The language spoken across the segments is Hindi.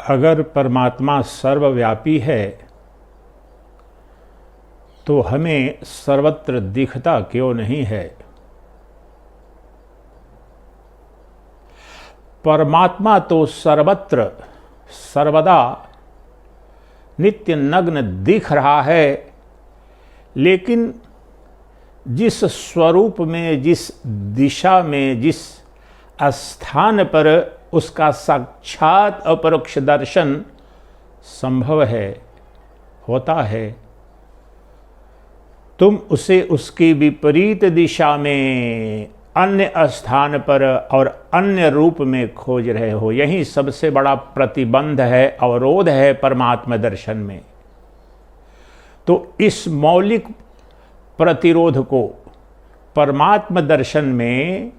अगर परमात्मा सर्वव्यापी है तो हमें सर्वत्र दिखता क्यों नहीं है? परमात्मा तो सर्वत्र सर्वदा नित्य नग्न दिख रहा है, लेकिन जिस स्वरूप में, जिस दिशा में, जिस स्थान पर उसका साक्षात अपरोक्ष दर्शन संभव है, होता है, तुम उसे उसकी विपरीत दिशा में, अन्य स्थान पर और अन्य रूप में खोज रहे हो। यही सबसे बड़ा प्रतिबंध है, अवरोध है परमात्मा दर्शन में। तो इस मौलिक प्रतिरोध को परमात्मा दर्शन में,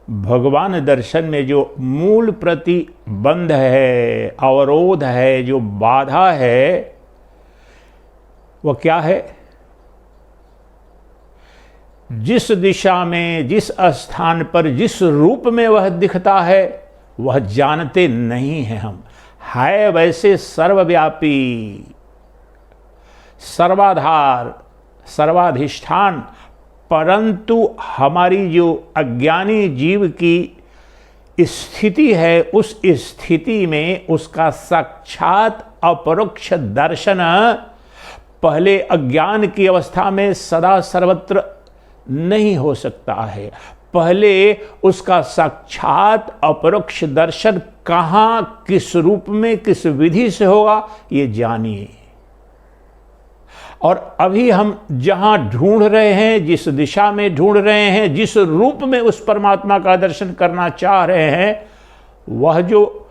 भगवान दर्शन में जो मूल प्रतिबंध है, अवरोध है, जो बाधा है, वह क्या है? जिस दिशा में, जिस स्थान पर, जिस रूप में वह दिखता है, वह जानते नहीं हैं हम। है वैसे सर्वव्यापी, सर्वाधार, सर्वाधिष्ठान, परंतु हमारी जो अज्ञानी जीव की स्थिति है, उस स्थिति में उसका साक्षात अपरोक्ष दर्शन पहले अज्ञान की अवस्था में सदा सर्वत्र नहीं हो सकता है। पहले उसका साक्षात अपरोक्ष दर्शन कहाँ, किस रूप में, किस विधि से होगा, ये जानिए। और अभी हम जहां ढूंढ रहे हैं, जिस दिशा में ढूंढ रहे हैं, जिस रूप में उस परमात्मा का दर्शन करना चाह रहे हैं, वह जो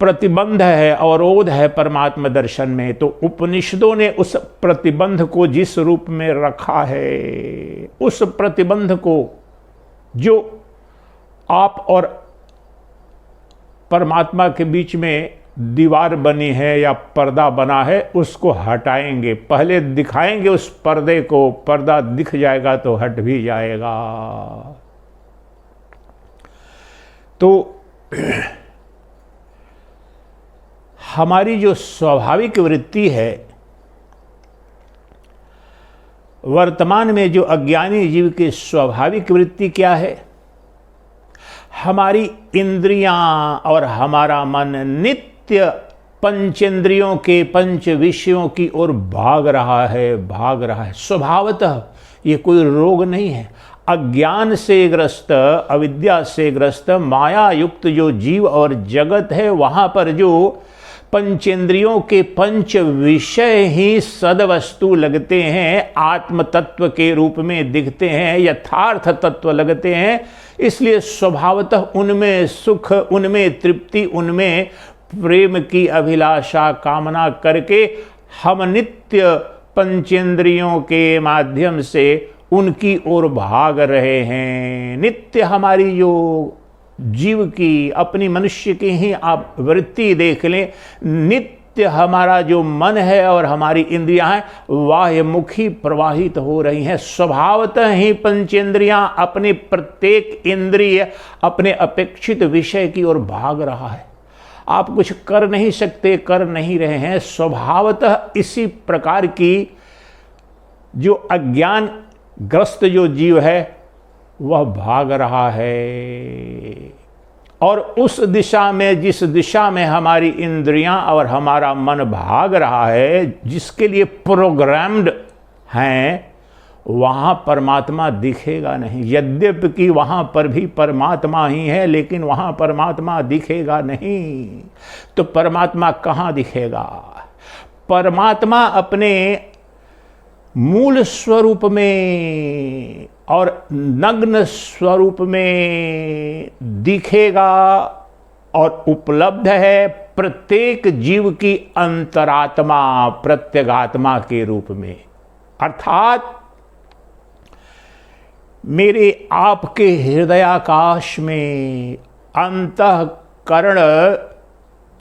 प्रतिबंध है, अवरोध है परमात्मा दर्शन में, तो उपनिषदों ने उस प्रतिबंध को जिस रूप में रखा है, उस प्रतिबंध को जो आप और परमात्मा के बीच में दीवार बनी है या पर्दा बना है, उसको हटाएंगे। पहले दिखाएंगे उस पर्दे को, पर्दा दिख जाएगा तो हट भी जाएगा। तो हमारी जो स्वाभाविक वृत्ति है, वर्तमान में जो अज्ञानी जीव की स्वाभाविक वृत्ति क्या है? हमारी इंद्रियां और हमारा मन नित्य पंचेंद्रियों के, पंच विषयों की ओर भाग रहा है। स्वभावतः ये कोई रोग नहीं है। अज्ञान से ग्रस्त, अविद्या से ग्रस्त, माया युक्त जो जीव और जगत है, वहां पर जो पंचेंद्रियों के पंच विषय ही सदवस्तु लगते हैं, आत्म तत्व के रूप में दिखते हैं, यथार्थ तत्व लगते हैं, इसलिए स्वभावतः उनमें सुख, उनमें तृप्ति, उनमें प्रेम की अभिलाषा कामना करके हम नित्य पंचेंद्रियों के माध्यम से उनकी ओर भाग रहे हैं। नित्य हमारी जो जीव की, अपनी मनुष्य की ही आप वृत्ति देख लें, नित्य हमारा जो मन है और हमारी इंद्रियां हैं, बाह्यमुखी प्रवाहित हो रही हैं। स्वभावतः ही पंचेंद्रियां अपने प्रत्येक इंद्रिय अपने अपेक्षित विषय की ओर भाग रहा है। आप कुछ कर नहीं सकते, कर नहीं रहे हैं। स्वभावतः इसी प्रकार की जो अज्ञान ग्रस्त जो जीव है, वह भाग रहा है। और उस दिशा में, जिस दिशा में हमारी इंद्रियां और हमारा मन भाग रहा है, जिसके लिए प्रोग्राम्ड हैं, वहां परमात्मा दिखेगा नहीं। यद्यपि कि वहां पर भी परमात्मा ही है, लेकिन वहां परमात्मा दिखेगा नहीं। तो परमात्मा कहां दिखेगा? परमात्मा अपने मूल स्वरूप में और नग्न स्वरूप में दिखेगा और उपलब्ध है प्रत्येक जीव की अंतरात्मा, प्रत्यगात्मा के रूप में। अर्थात मेरे आपके हृदयाकाश में, अंतःकरण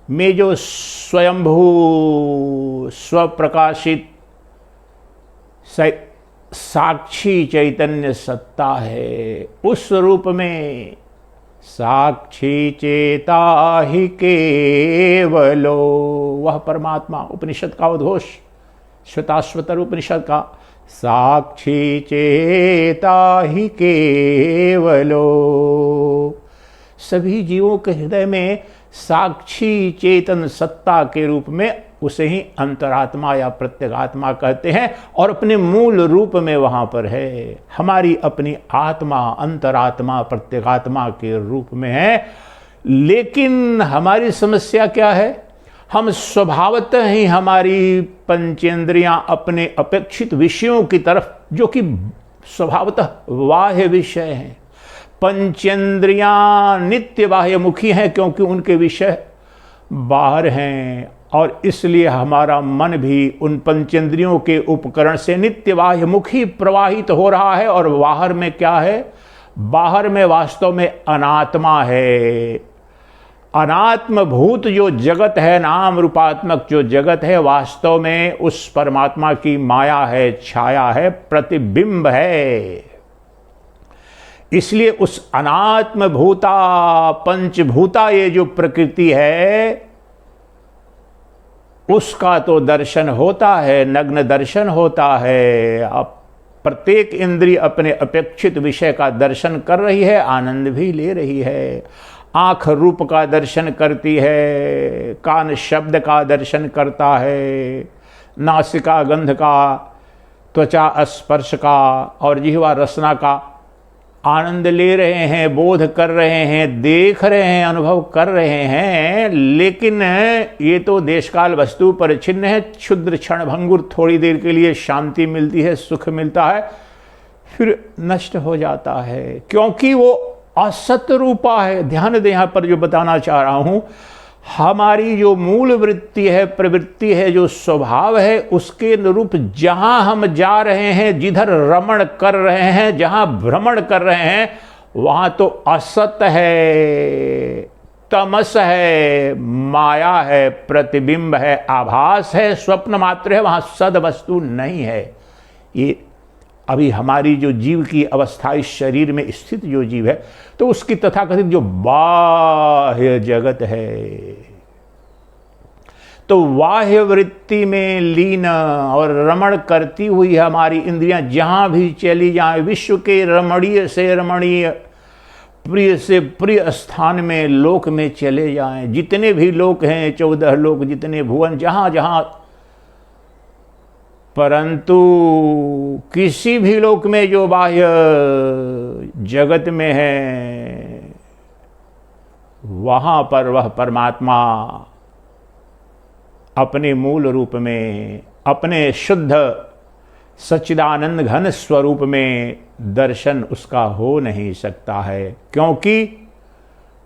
में जो स्वयंभू स्वप्रकाशित साक्षी चैतन्य सत्ता है, उस रूप में साक्षी चेता ही केवलो, वह परमात्मा। उपनिषद का उद्घोष, श्वेताश्वतर उपनिषद का, साक्षी चेता ही केवलो। सभी जीवों के हृदय में साक्षी चेतन सत्ता के रूप में उसे ही अंतरात्मा या प्रत्यगात्मा कहते हैं, और अपने मूल रूप में वहां पर है। हमारी अपनी आत्मा अंतरात्मा प्रत्यगात्मा के रूप में है। लेकिन हमारी समस्या क्या है? हम स्वभावतः ही हमारी पंचेंद्रियां अपने अपेक्षित विषयों की तरफ, जो कि स्वभावतः बाह्य विषय हैं, पंचेंद्रियां नित्य बाह्यमुखी हैं, क्योंकि उनके विषय बाहर हैं, और इसलिए हमारा मन भी उन पंचेंद्रियों के उपकरण से नित्य बाह्यमुखी प्रवाहित हो रहा है। और बाहर में क्या है? बाहर में वास्तव में अनात्मा है। अनात्म भूत जो जगत है, नाम रूपात्मक जो जगत है, वास्तव में उस परमात्मा की माया है, छाया है, प्रतिबिंब है। इसलिए उस अनात्म भूता पंचभूता ये जो प्रकृति है, उसका तो दर्शन होता है, नग्न दर्शन होता है। अब प्रत्येक इंद्रिय अपने अपेक्षित विषय का दर्शन कर रही है, आनंद भी ले रही है। आँख रूप का दर्शन करती है, कान शब्द का दर्शन करता है, नासिका गंध का, त्वचा स्पर्श का, और जिह्वा रसना का आनंद ले रहे हैं, बोध कर रहे हैं, देख रहे हैं, अनुभव कर रहे हैं। लेकिन ये तो देशकाल वस्तु परिच्छिन्न है, क्षुद्र क्षण भंगुर, थोड़ी देर के लिए शांति मिलती है, सुख मिलता है, फिर नष्ट हो जाता है, क्योंकि वो असत रूपा है। ध्यान दें, यहाँ पर जो बताना चाह रहा हूं, हमारी जो मूल वृत्ति है, प्रवृत्ति है, जो स्वभाव है, उसके अनुरूप जहां हम जा रहे हैं, जिधर रमण कर रहे हैं, जहां भ्रमण कर रहे हैं, वहां तो असत है, तमस है, माया है, प्रतिबिंब है, आभास है, स्वप्न मात्र है, वहां सद वस्तु नहीं है। ये अभी हमारी जो जीव की अवस्था, इस शरीर में स्थित जो जीव है, तो उसकी तथाकथित जो बाह्य जगत है, तो बाह्य वृत्ति में लीन और रमण करती हुई हमारी इंद्रियां जहां भी चली जाएं, विश्व के रमणीय से रमणीय, प्रिय से प्रिय स्थान में, लोक में चले जाएं, जितने भी लोक हैं, 14 लोक, जितने भुवन, जहां जहां, परंतु किसी भी लोक में जो बाह्य जगत में है, वहां पर वह परमात्मा अपने मूल रूप में, अपने शुद्ध सच्चिदानंद घन स्वरूप में दर्शन उसका हो नहीं सकता है। क्योंकि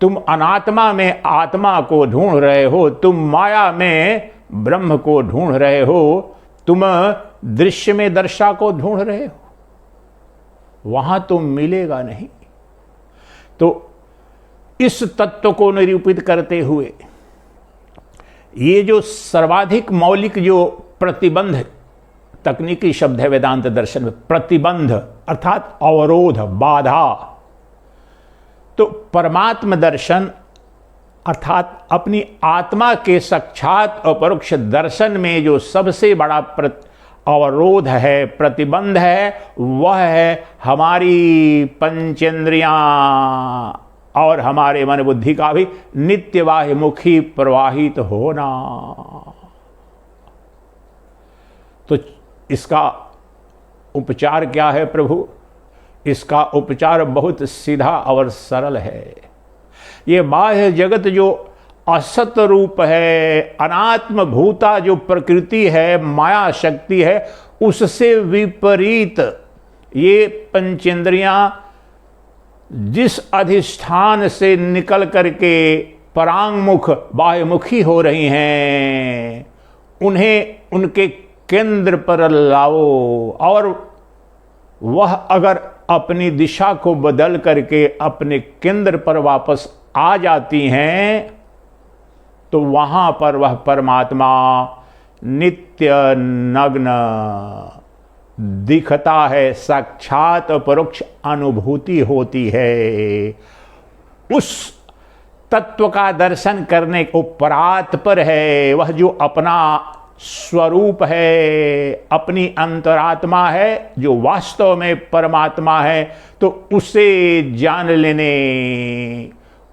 तुम अनात्मा में आत्मा को ढूंढ रहे हो, तुम माया में ब्रह्म को ढूंढ रहे हो, तुम दृश्य में दर्शा को ढूंढ रहे हो, वहां तो मिलेगा नहीं। तो इस तत्व को निरूपित करते हुए ये जो सर्वाधिक मौलिक जो प्रतिबंध, तकनीकी शब्द है वेदांत दर्शन में, प्रतिबंध अर्थात अवरोध, बाधा, तो परमात्म दर्शन अर्थात अपनी आत्मा के साक्षात अपरोक्ष दर्शन में जो सबसे बड़ा अवरोध है, प्रतिबंध है, वह है हमारी पंचेंद्रियां और हमारे मन बुद्धि का भी नित्य बाह्यमुखी प्रवाहित होना। तो इसका उपचार क्या है प्रभु? इसका उपचार बहुत सीधा और सरल है। ये बाह्य जगत जो असत रूप है, अनात्म भूता जो प्रकृति है, माया शक्ति है, उससे विपरीत ये पंचेंद्रियां जिस अधिष्ठान से निकल करके परांगमुख बाह्यमुखी हो रही हैं, उन्हें उनके केंद्र पर लाओ, और वह अगर अपनी दिशा को बदल करके अपने केंद्र पर वापस आ जाती हैं, तो वहां पर वह परमात्मा नित्य नग्न दिखता है, साक्षात परोक्ष अनुभूति होती है। उस तत्व का दर्शन करने को परात्पर है, वह जो अपना स्वरूप है, अपनी अंतरात्मा है, जो वास्तव में परमात्मा है, तो उसे जान लेने,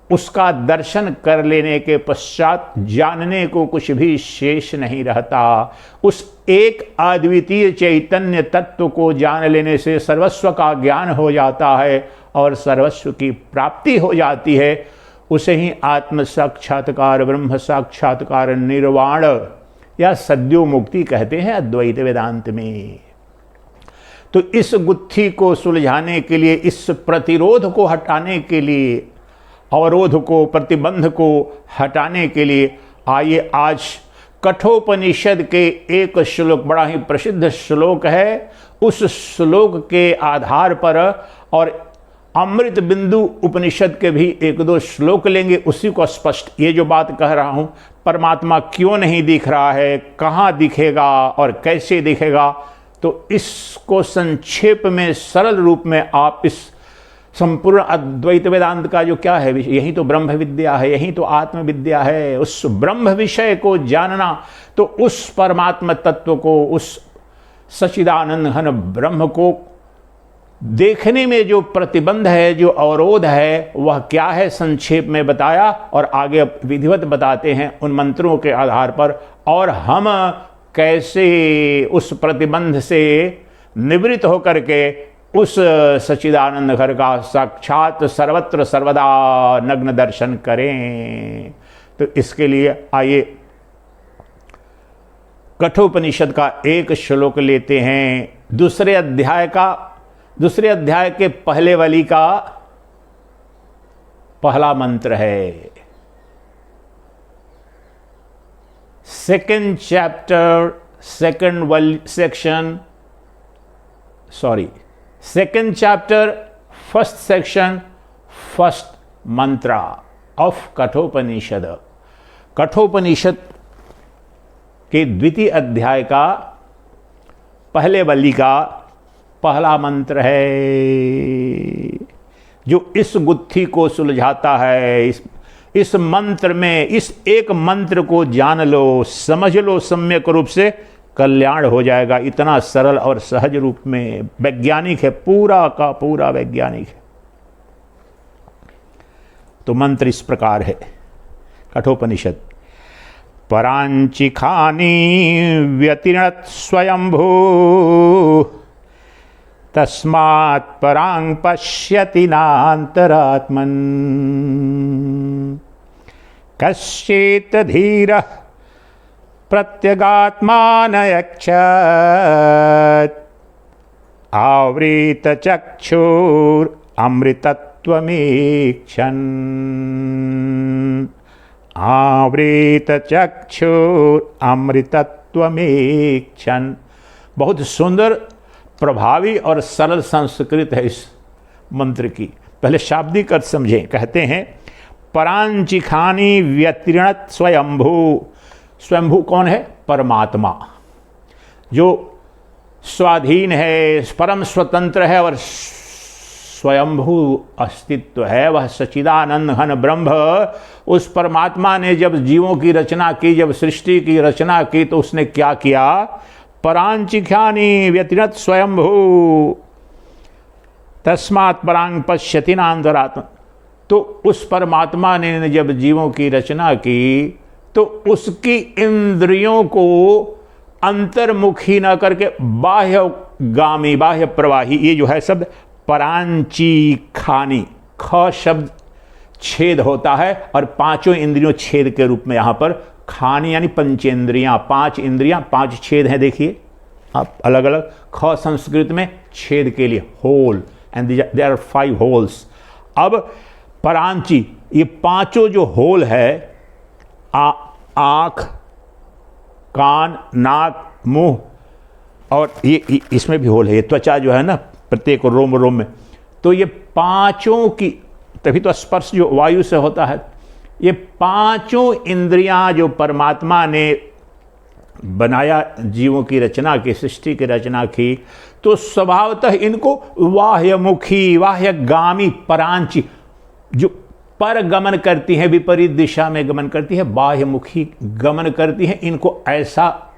उसका दर्शन कर लेने के पश्चात जानने को कुछ भी शेष नहीं रहता। उस एक अद्वितीय चैतन्य तत्व को जान लेने से सर्वस्व का ज्ञान हो जाता है और सर्वस्व की प्राप्ति हो जाती है। उसे ही आत्म साक्षात्कार, ब्रह्म साक्षात्कार, निर्वाण या सद्यो मुक्ति कहते हैं अद्वैत वेदांत में। तो इस गुत्थी को सुलझाने के लिए, इस प्रतिरोध को हटाने के लिए, अवरोध को, प्रतिबंध को हटाने के लिए, आइए आज कठोपनिषद के एक श्लोक, बड़ा ही प्रसिद्ध श्लोक है, उस श्लोक के आधार पर और अमृत बिंदु उपनिषद के भी एक दो श्लोक लेंगे, उसी को स्पष्ट, ये जो बात कह रहा हूं, परमात्मा क्यों नहीं दिख रहा है, कहाँ दिखेगा और कैसे दिखेगा, तो इसको संक्षेप में, सरल रूप में आप इस संपूर्ण अद्वैत वेदांत का जो क्या है, यही तो ब्रह्म विद्या है, यही तो आत्म विद्या है। उस ब्रह्म विषय को जानना, तो उस परमात्मा तत्व को, उस सच्चिदानंद घन ब्रह्म को देखने में जो प्रतिबंध है, जो अवरोध है, वह क्या है, संक्षेप में बताया और आगे विधिवत बताते हैं उन मंत्रों के आधार पर, और हम कैसे उस प्रतिबंध से निवृत्त होकर के उस सच्चिदानंद घर का साक्षात सर्वत्र सर्वदा नग्न दर्शन करें। तो इसके लिए आइए कठोपनिषद का एक श्लोक लेते हैं, दूसरे अध्याय के पहले वाली का पहला मंत्र है। Second chapter, second chapter, first section, first Mantra of Kathopanishad. Kathopanishad के द्वितीय अध्याय का पहले वल्ली का पहला मंत्र है, जो इस गुत्थी को सुलझाता है। इस मंत्र में, इस एक मंत्र को जान लो, समझ लो सम्यक रूप से, कल्याण हो जाएगा। इतना सरल और सहज रूप में, वैज्ञानिक है, पूरा का पूरा वैज्ञानिक है। तो मंत्र इस प्रकार है, कठोपनिषद। परांचिखानी व्यतिरत स्वयंभू तस्मात् परां पश्यति नान्तरात्मन् कश्चित् धीरः प्रत्यगात्मानयच्छत् आवृतचक्षुरमृतत्वमीक्षन् आवृतचक्षुरमृतत्वमीक्षन्। बहुत सुंदर, प्रभावी और सरल संस्कृत है इस मंत्र की। पहले शाब्दिक अर्थ समझें। कहते हैं परांचिखानी व्यतिरणत स्वयंभू। स्वयंभू कौन है? परमात्मा, जो स्वाधीन है, परम स्वतंत्र है और स्वयंभू अस्तित्व है, वह सच्चिदानंद घन ब्रह्म। उस परमात्मा ने जब जीवों की रचना की, जब सृष्टि की रचना की, तो उसने क्या किया? परांचिख्यानि व्यतिरत स्वयंभू तस्मात् परांग पश्यति नान्तरात्मन्। तो उस परमात्मा ने जब जीवों की रचना की, तो उसकी इंद्रियों को अंतर्मुखी न करके बाह्यगामी, बाह्य प्रवाही, ये जो है शब्द परांचिखानि, ख शब्द छेद होता है और पांचों इंद्रियों छेद के रूप में यहां पर खानी यानी पंचेंद्रियां, पांच इंद्रियां, पांच छेद हैं। देखिए आप अलग अलग, ख संस्कृत में छेद के लिए hole, and there are 5 holes. अब परांची, ये पांचों जो होल है, आंख, कान, नाक, मुंह, और ये इसमें भी होल है, ये त्वचा जो है ना, प्रत्येक रोम रोम में, तो ये पांचों की, तभी तो स्पर्श जो वायु से होता है, ये पांचों इंद्रियां जो परमात्मा ने बनाया, जीवों की रचना की, सृष्टि की रचना की, तो स्वभावतः इनको बाह्यमुखी, बाह्यगामी, परांची, जो पर गमन करती हैं, विपरीत दिशा में गमन करती है, बाह्यमुखी गमन करती हैं। इनको ऐसा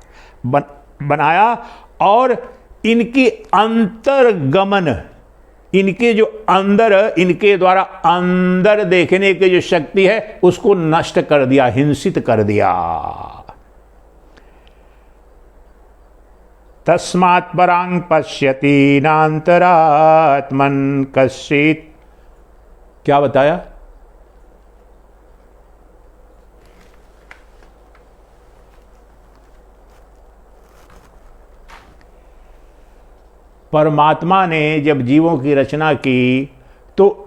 बनाया और इनकी अंतर्गमन, इनके जो अंदर, इनके द्वारा अंदर देखने की जो शक्ति है उसको नष्ट कर दिया, हिंसित कर दिया। तस्मात् परांग पश्यति नान्तरात्मन् कश्चित्। क्या बताया? परमात्मा ने जब जीवों की रचना की तो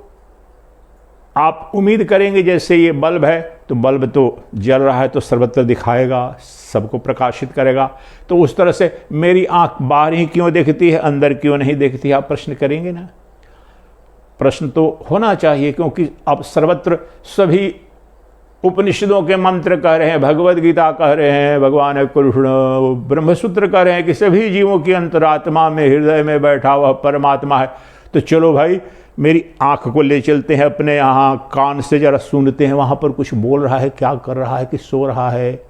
आप उम्मीद करेंगे जैसे ये बल्ब है तो बल्ब तो जल रहा है तो सर्वत्र दिखाएगा, सबको प्रकाशित करेगा। तो उस तरह से मेरी आंख बाहर ही क्यों देखती है, अंदर क्यों नहीं देखती, आप प्रश्न करेंगे ना। प्रश्न तो होना चाहिए, क्योंकि अब सर्वत्र सभी उपनिषदों के मंत्र कह रहे हैं, भगवद गीता कह रहे हैं, भगवान कृष्ण ब्रह्मसूत्र कह रहे हैं कि सभी जीवों की अंतरात्मा में, हृदय में बैठा हुआ परमात्मा है। तो चलो भाई, मेरी आंख को ले चलते हैं अपने यहाँ, कान से जरा सुनते हैं वहाँ पर कुछ बोल रहा है, क्या कर रहा है, कि सो रहा है।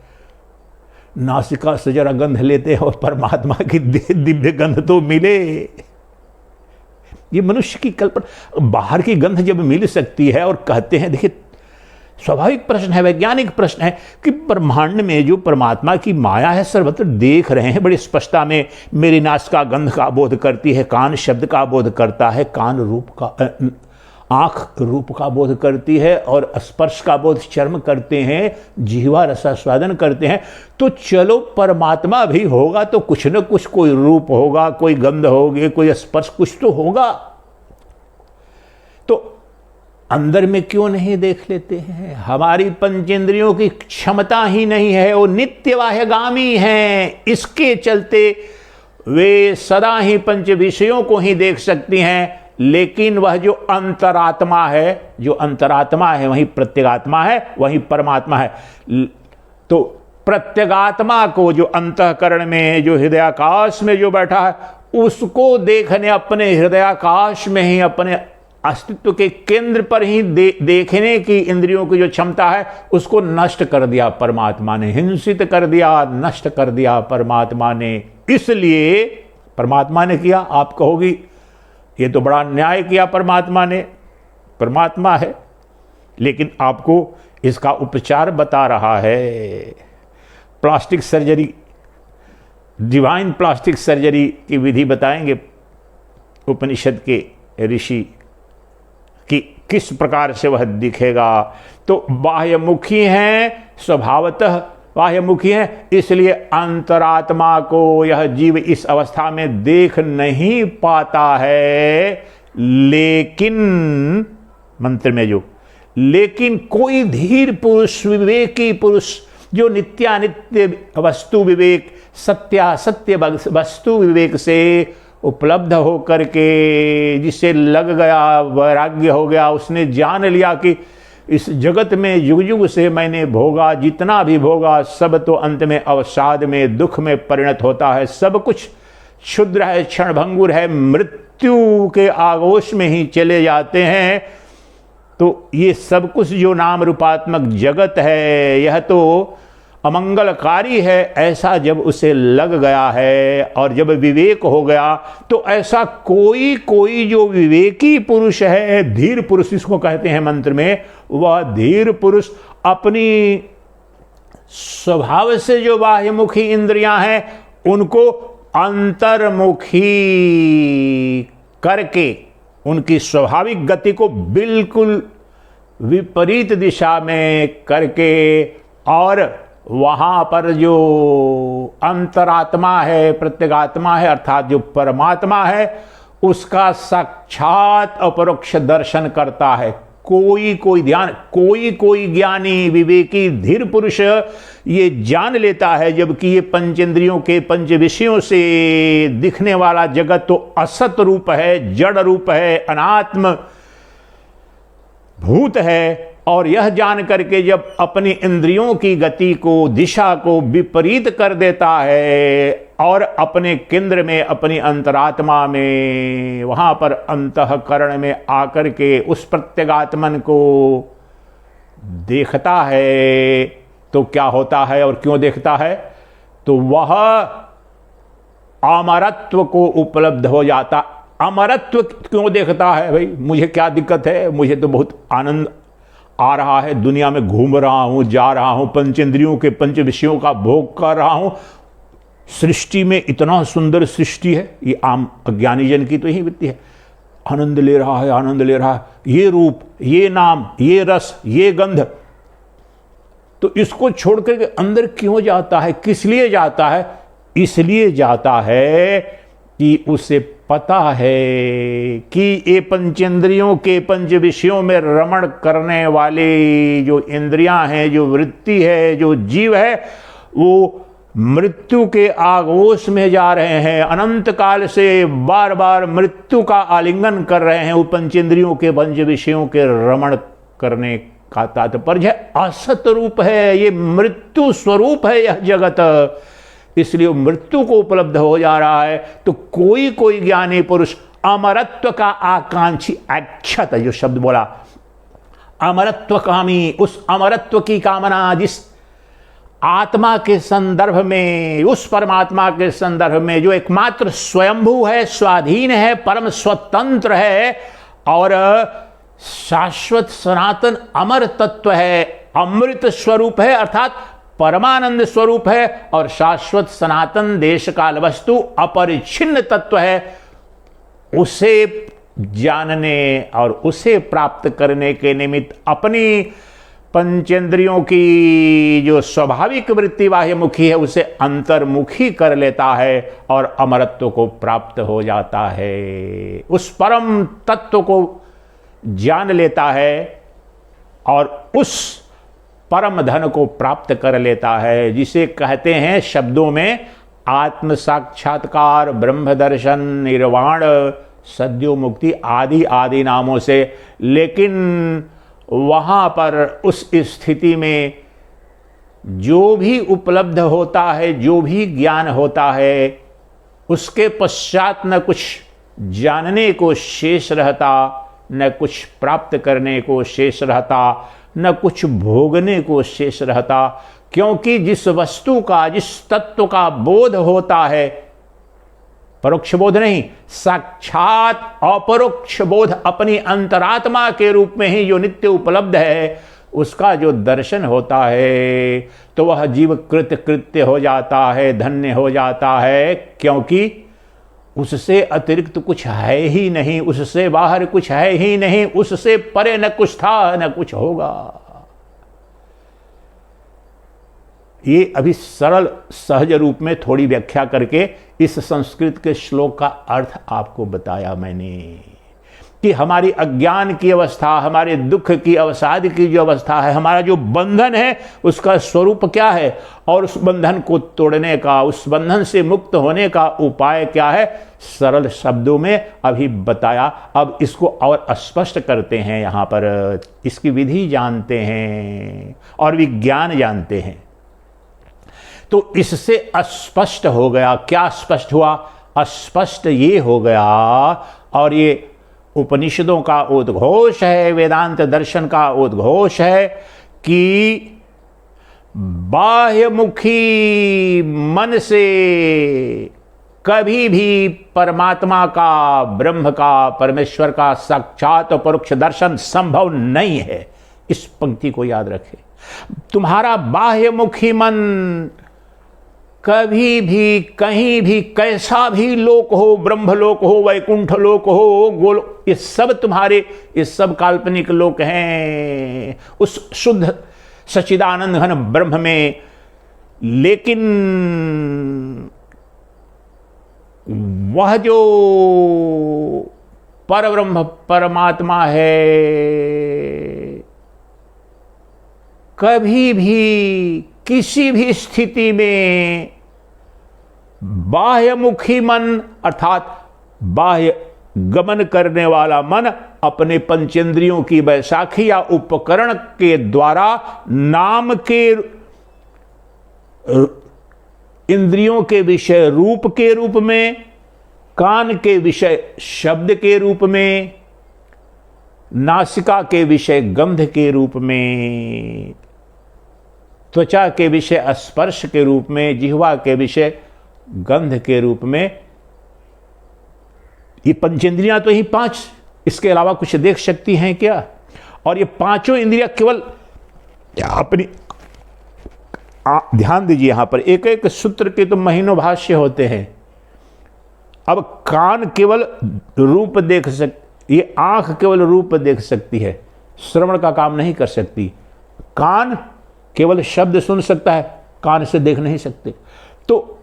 नासिका से जरा गंध लेते हैं और परमात्मा की दिव्य गंध तो मिले। ये मनुष्य की कल्पना, बाहर की गंध जब मिल सकती है और कहते हैं, देखिए स्वाभाविक प्रश्न है, वैज्ञानिक प्रश्न है कि ब्रह्मांड में जो परमात्मा की माया है सर्वत्र देख रहे हैं बड़ी स्पष्टता में। मेरी नासिका गंध का बोध करती है, कान शब्द का बोध करता है, कान रूप का, आंख रूप का बोध करती है, और स्पर्श का बोध चर्म करते हैं, जीवा रसास्वादन करते हैं। तो चलो परमात्मा भी होगा तो कुछ न कुछ, कोई रूप होगा, कोई गंध होगी, कोई स्पर्श, कुछ तो होगा। तो अंदर में क्यों नहीं देख लेते हैं? हमारी पंचेंद्रियों की क्षमता ही नहीं है, वो नित्य बाह्यगामी हैं। इसके चलते वे सदा ही पंच विषयों को ही देख सकती हैं, लेकिन वह जो अंतरात्मा है, जो अंतरात्मा है वही प्रत्यगात्मा है, वही परमात्मा है। तो प्रत्यगात्मा को, जो अंतःकरण में, जो हृदयाकाश में जो बैठा है, उसको देखने, अपने हृदयाकाश में ही, अपने अस्तित्व के केंद्र पर ही देखने की इंद्रियों की जो क्षमता है उसको नष्ट कर दिया परमात्मा ने, हिंसित कर दिया, नष्ट कर दिया परमात्मा ने। इसलिए परमात्मा ने किया। आप कहोगी ये तो बड़ा न्याय किया परमात्मा ने, परमात्मा है, लेकिन आपको इसका उपचार बता रहा है। Plastic surgery, divine plastic surgery की विधि बताएंगे उपनिषद के ऋषि कि किस प्रकार से वह दिखेगा। तो बाह्यमुखी हैं, स्वभावतः बाह्यमुखी हैं, इसलिए अंतरात्मा को यह जीव इस अवस्था में देख नहीं पाता है। लेकिन मंत्र में जो, लेकिन कोई धीर पुरुष, विवेकी पुरुष, जो नित्यानित्य वस्तु विवेक, सत्यासत्य वस्तु विवेक से उपलब्ध हो करके, जिसे लग गया, वैराग्य हो गया, उसने जान लिया कि इस जगत में युग युग से मैंने भोगा, जितना भी भोगा सब तो अंत में अवसाद में, दुख में परिणत होता है, सब कुछ क्षुद्र है, क्षणभंगुर है, मृत्यु के आगोश में ही चले जाते हैं। तो ये सब कुछ जो नाम रूपात्मक जगत है, यह तो अमंगलकारी है, ऐसा जब उसे लग गया है और जब विवेक हो गया, तो ऐसा कोई जो विवेकी पुरुष है, धीर पुरुष इसको कहते हैं मंत्र में, वह धीर पुरुष अपनी स्वभाव से जो बाह्यमुखी इंद्रियां हैं उनको अंतर्मुखी करके, उनकी स्वाभाविक गति को बिल्कुल विपरीत दिशा में करके, और वहां पर जो अंतरात्मा है, प्रत्यगात्मा है, अर्थात जो परमात्मा है, उसका साक्षात अपरोक्ष दर्शन करता है। कोई ध्यान, कोई ज्ञानी विवेकी धीर पुरुष ये जान लेता है, जबकि ये पंचेंद्रियों के पंच विषयों से दिखने वाला जगत तो असत रूप है, जड़ रूप है, अनात्म भूत है। और यह जान करके जब अपनी इंद्रियों की गति को, दिशा को विपरीत कर देता है और अपने केंद्र में, अपनी अंतरात्मा में, वहां पर अंतःकरण में आकर के उस प्रत्यगात्मन को देखता है तो क्या होता है और क्यों देखता है? तो वह अमरत्व को उपलब्ध हो जाता। अमरत्व क्यों देखता है? भाई मुझे क्या दिक्कत है, मुझे तो बहुत आनंद आ रहा है, दुनिया में घूम रहा हूं, जा रहा हूं, पंचेंद्रियों के पंच विषयों का भोग कर रहा हूं, सृष्टि में इतना सुंदर सृष्टि है। ये आम अज्ञानी जन की तो यही वृत्ति है, आनंद ले रहा है, आनंद ले रहा है, ये रूप, ये नाम, ये रस, ये गंध। तो इसको छोड़कर के अंदर क्यों जाता है? किस लिए जाता है? इसलिए जाता है कि उसे पता है कि ये पंचेंद्रियों के पंच विषयों में रमण करने वाले जो इंद्रियां हैं, जो वृत्ति है, जो जीव है, वो मृत्यु के आगोश में जा रहे हैं, अनंत काल से बार बार मृत्यु का आलिंगन कर रहे हैं। वो पंचेंद्रियों के पंच विषयों के रमण करने का तात्पर्य असत रूप है, ये मृत्यु स्वरूप है यह जगत, इसलिए मृत्यु को उपलब्ध हो जा रहा है। तो कोई कोई ज्ञानी पुरुष अमरत्व का आकांक्षी, अक्षत जो शब्द बोला, अमरत्व कामी, उस अमरत्व की कामना जिस आत्मा के संदर्भ में, उस परमात्मा के संदर्भ में जो एकमात्र स्वयंभू है, स्वाधीन है, परम स्वतंत्र है और शाश्वत सनातन अमर तत्व है, अमृत स्वरूप है, अर्थात परमानंद स्वरूप है और शाश्वत सनातन देश काल वस्तु अपरिच्छिन्न तत्व है, उसे जानने और उसे प्राप्त करने के निमित्त अपनी पंचेंद्रियों की जो स्वाभाविक वृत्ति बाह्यमुखी है उसे अंतर्मुखी कर लेता है और अमरत्व को प्राप्त हो जाता है, उस परम तत्व को जान लेता है और उस परम धन को प्राप्त कर लेता है, जिसे कहते हैं शब्दों में आत्म साक्षात्कार, ब्रह्म दर्शन, निर्वाण, सद्यो मुक्ति आदि आदि नामों से। लेकिन वहां पर उस स्थिति में जो भी उपलब्ध होता है, जो भी ज्ञान होता है, उसके पश्चात न कुछ जानने को शेष रहता, न कुछ प्राप्त करने को शेष रहता, न कुछ भोगने को शेष रहता, क्योंकि जिस वस्तु का, जिस तत्व का बोध होता है, परोक्ष बोध नहीं, साक्षात अपरोक्ष बोध अपनी अंतरात्मा के रूप में ही जो नित्य उपलब्ध है, उसका जो दर्शन होता है तो वह जीव कृत्य हो जाता है, धन्य हो जाता है, क्योंकि उससे अतिरिक्त कुछ है ही नहीं, उससे बाहर कुछ है ही नहीं, उससे परे न कुछ था न कुछ होगा। ये अभी सरल सहज रूप में थोड़ी व्याख्या करके इस संस्कृत के श्लोक का अर्थ आपको बताया मैंने कि हमारी अज्ञान की अवस्था, हमारे दुख की अवसाद की जो अवस्था है, हमारा जो बंधन है उसका स्वरूप क्या है और उस बंधन को तोड़ने का, उस बंधन से मुक्त होने का उपाय क्या है, सरल शब्दों में अभी बताया। अब इसको और स्पष्ट करते हैं, यहाँ पर इसकी विधि जानते हैं और विज्ञान जानते हैं। तो इससे अस्पष्ट हो गया, क्या स्पष्ट हुआ? अस्पष्ट ये हो गया, और ये उपनिषदों का उद्घोष है, वेदांत दर्शन का उद्घोष है कि बाह्यमुखी मन से कभी भी परमात्मा का, ब्रह्म का, परमेश्वर का साक्षात और परोक्ष दर्शन संभव नहीं है। इस पंक्ति को याद रखें। तुम्हारा बाह्यमुखी मन कभी भी, कहीं भी, कैसा भी लोक हो, ब्रह्मलोक हो, वैकुंठ लोक हो, गोल, ये सब तुम्हारे, ये सब काल्पनिक लोक हैं उस शुद्ध सच्चिदानंद घन ब्रह्म में। लेकिन वह जो परब्रह्म परमात्मा है कभी भी, किसी भी स्थिति में बाह्यमुखी मन अर्थात बाह्य गमन करने वाला मन अपने पंचेंद्रियों की बैसाखी या उपकरण के द्वारा नाम के, इंद्रियों के विषय रूप के रूप में, कान के विषय शब्द के रूप में, नासिका के विषय गंध के रूप में, त्वचा के विषय स्पर्श के रूप में, जिह्वा के विषय गंध के रूप में। ये पंचेंद्रियां तो ही 5, इसके अलावा कुछ देख सकती हैं क्या? और ये पांचों इंद्रियां केवल अपनी, ध्यान दीजिए यहां पर एक एक सूत्र के तो महीनों भाष्य होते हैं। अब कान केवल रूप देख ये आंख केवल रूप देख सकती है, श्रवण का काम नहीं कर सकती। कान केवल शब्द सुन सकता है, कान से देख नहीं सकते। तो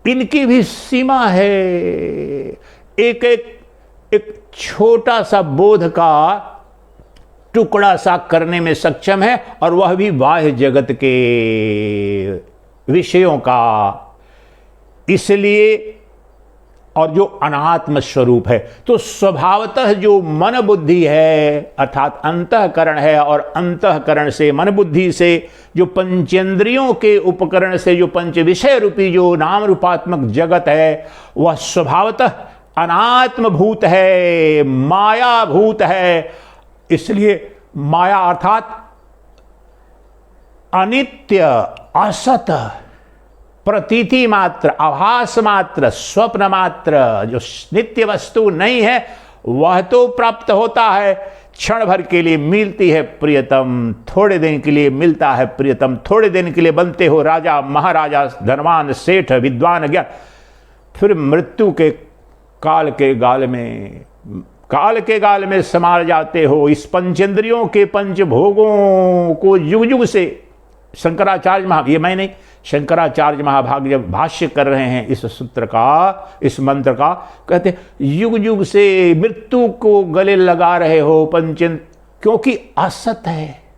इनकी भी सीमा है। एक छोटा सा बोध का टुकड़ा सा करने में सक्षम है, और वह भी बाह्य जगत के विषयों का। इसलिए, और जो अनात्म स्वरूप है, तो स्वभावतः जो मन बुद्धि है अर्थात अंतःकरण है, और अंतःकरण से मन बुद्धि से जो पंचेंद्रियों के उपकरण से जो पंच विषय रूपी जो नाम रूपात्मक जगत है, वह स्वभावतः अनात्म भूत है, माया भूत है। इसलिए माया अर्थात अनित्य, असत, प्रतीति मात्र, आभास मात्र, स्वप्न मात्र, जो नित्य वस्तु नहीं है, वह तो प्राप्त होता है, क्षण भर के लिए मिलती है प्रियतम, थोड़े दिन के लिए मिलता है प्रियतम, थोड़े दिन के लिए बनते हो राजा महाराजा, धनवान, सेठ, विद्वान, ज्ञान, फिर मृत्यु के काल के गाल में समा जाते हो। इस पंचेंद्रियों के पंचभोगों को युग युग से शंकराचार्य महाभाग जब भाष्य कर रहे हैं इस सूत्र का, इस मंत्र का, कहते युग युग से मृत्यु को गले लगा रहे हो क्योंकि असत है,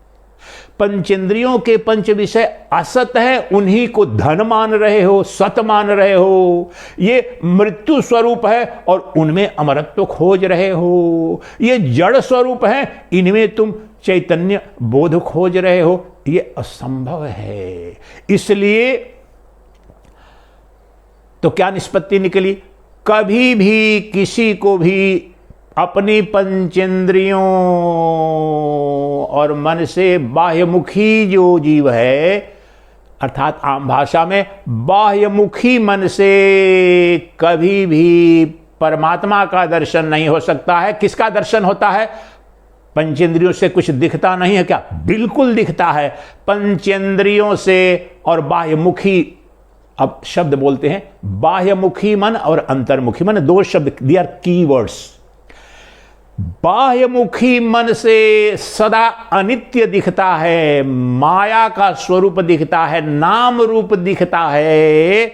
पंचेंद्रियों के पंच विषय असत है, उन्हीं को धन मान रहे हो, सत मान रहे हो। ये मृत्यु स्वरूप है और उनमें अमरत्व खोज रहे हो। ये जड़ स्वरूप है, इनमें तुम चैतन्य बोध खोज रहे हो। ये असंभव है। इसलिए तो क्या निष्पत्ति निकली? कभी भी किसी को भी अपनी पंचेंद्रियों और मन से बाह्यमुखी जो जीव है, अर्थात आम भाषा में बाह्यमुखी मन से कभी भी परमात्मा का दर्शन नहीं हो सकता है। किसका दर्शन होता है? पंचेंद्रियों से कुछ दिखता नहीं है क्या? बिल्कुल दिखता है। पंचेंद्रियों से और बाह्यमुखी, अब शब्द बोलते हैं बाह्यमुखी मन और अंतर्मुखी मन, दो शब्द, दे आर कीवर्ड्स। बाह्यमुखी मन से सदा अनित्य दिखता है, माया का स्वरूप दिखता है, नाम रूप दिखता है,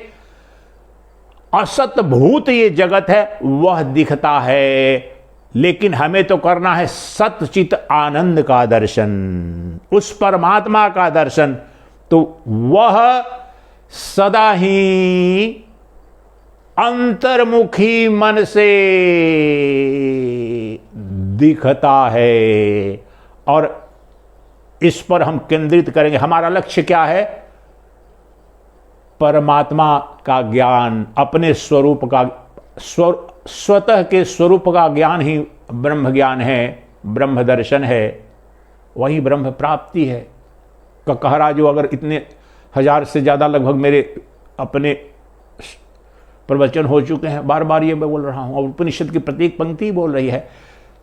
असत भूत ये जगत है वह दिखता है। लेकिन हमें तो करना है सतचित आनंद का दर्शन, उस परमात्मा का दर्शन। तो वह सदा ही अंतर्मुखी मन से दिखता है, और इस पर हम केंद्रित करेंगे। हमारा लक्ष्य क्या है? परमात्मा का ज्ञान, अपने स्वरूप का, स्वतः के स्वरूप का ज्ञान ही ब्रह्म ज्ञान है, ब्रह्म दर्शन है, वही ब्रह्म प्राप्ति है। ककहरा जो अगर इतने 1000 से ज़्यादा लगभग मेरे अपने प्रवचन हो चुके हैं, बार बार ये मैं बोल रहा हूँ, और उपनिषद की प्रत्येक पंक्ति बोल रही है।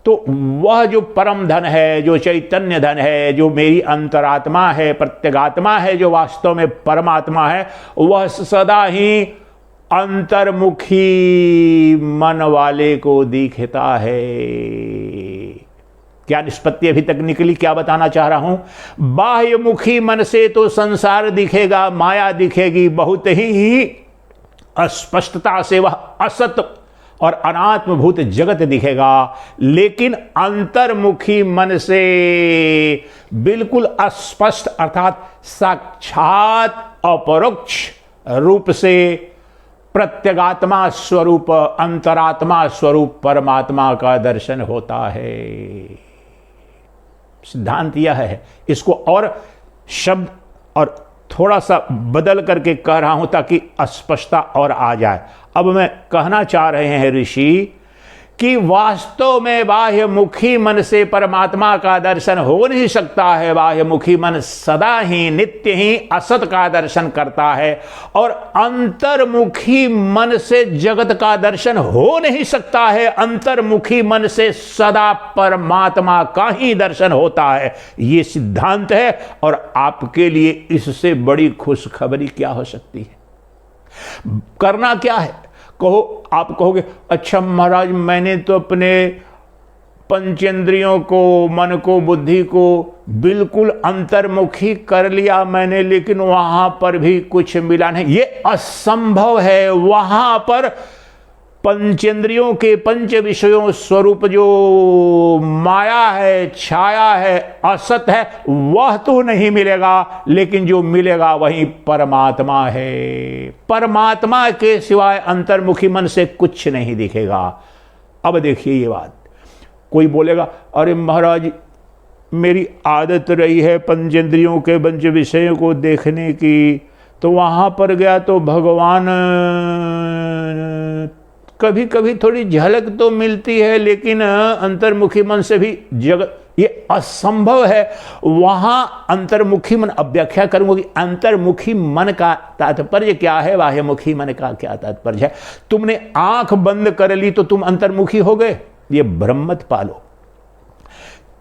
तो वह जो परम धन है, जो चैतन्य धन है, जो मेरी अंतरात्मा है, प्रत्यगात्मा है, जो वास्तव में परमात्मा है, वह सदा ही अंतर्मुखी मन वाले को दिखता है। क्या निष्पत्ति अभी तक निकली? क्या बताना चाह रहा हूं? बाह्यमुखी मन से तो संसार दिखेगा, माया दिखेगी, बहुत ही अस्पष्टता से वह असत और अनात्मभूत जगत दिखेगा। लेकिन अंतर्मुखी मन से बिल्कुल अस्पष्ट अर्थात साक्षात अपरोक्ष रूप से प्रत्यगात्मा स्वरूप, अंतरात्मा स्वरूप परमात्मा का दर्शन होता है। सिद्धांत यह है। इसको और शब्द और थोड़ा सा बदल करके कह रहा हूं ताकि अस्पष्टता और आ जाए। अब मैं कहना चाह रहे हैं ऋषि कि वास्तव में बाह्य मुखी मन से परमात्मा का दर्शन हो नहीं सकता है। बाह्य मुखी मन सदा ही नित्य ही असत का दर्शन करता है और अंतर्मुखी मन से जगत का दर्शन हो नहीं सकता है। अंतर्मुखी मन से सदा परमात्मा का ही दर्शन होता है। ये सिद्धांत है और आपके लिए इससे बड़ी खुशखबरी क्या हो सकती है। करना क्या है? आप कहोगे अच्छा महाराज, मैंने तो अपने पंचेंद्रियों को, मन को, बुद्धि को बिल्कुल अंतर्मुखी कर लिया मैंने, लेकिन वहां पर भी कुछ मिला नहीं। ये असंभव है। वहां पर पंचेंद्रियों के पंच विषयों स्वरूप जो माया है, छाया है, असत है, वह तो नहीं मिलेगा, लेकिन जो मिलेगा वही परमात्मा है। परमात्मा के सिवाय अंतर्मुखी मन से कुछ नहीं दिखेगा। अब देखिए ये बात, कोई बोलेगा अरे महाराज मेरी आदत रही है पंचेंद्रियों के पंच विषयों को देखने की, तो वहां पर गया तो भगवान कभी कभी थोड़ी झलक तो मिलती है, लेकिन अंतर्मुखी मन से भी जगत, ये असंभव है। वहां अंतर्मुखी मन, अब व्याख्या करूंगा कि अंतर्मुखी मन का तात्पर्य क्या है, बाह्यमुखी मन का क्या तात्पर्य है। तुमने आंख बंद कर ली तो तुम अंतर्मुखी हो गए, ये भ्रम मत पालो।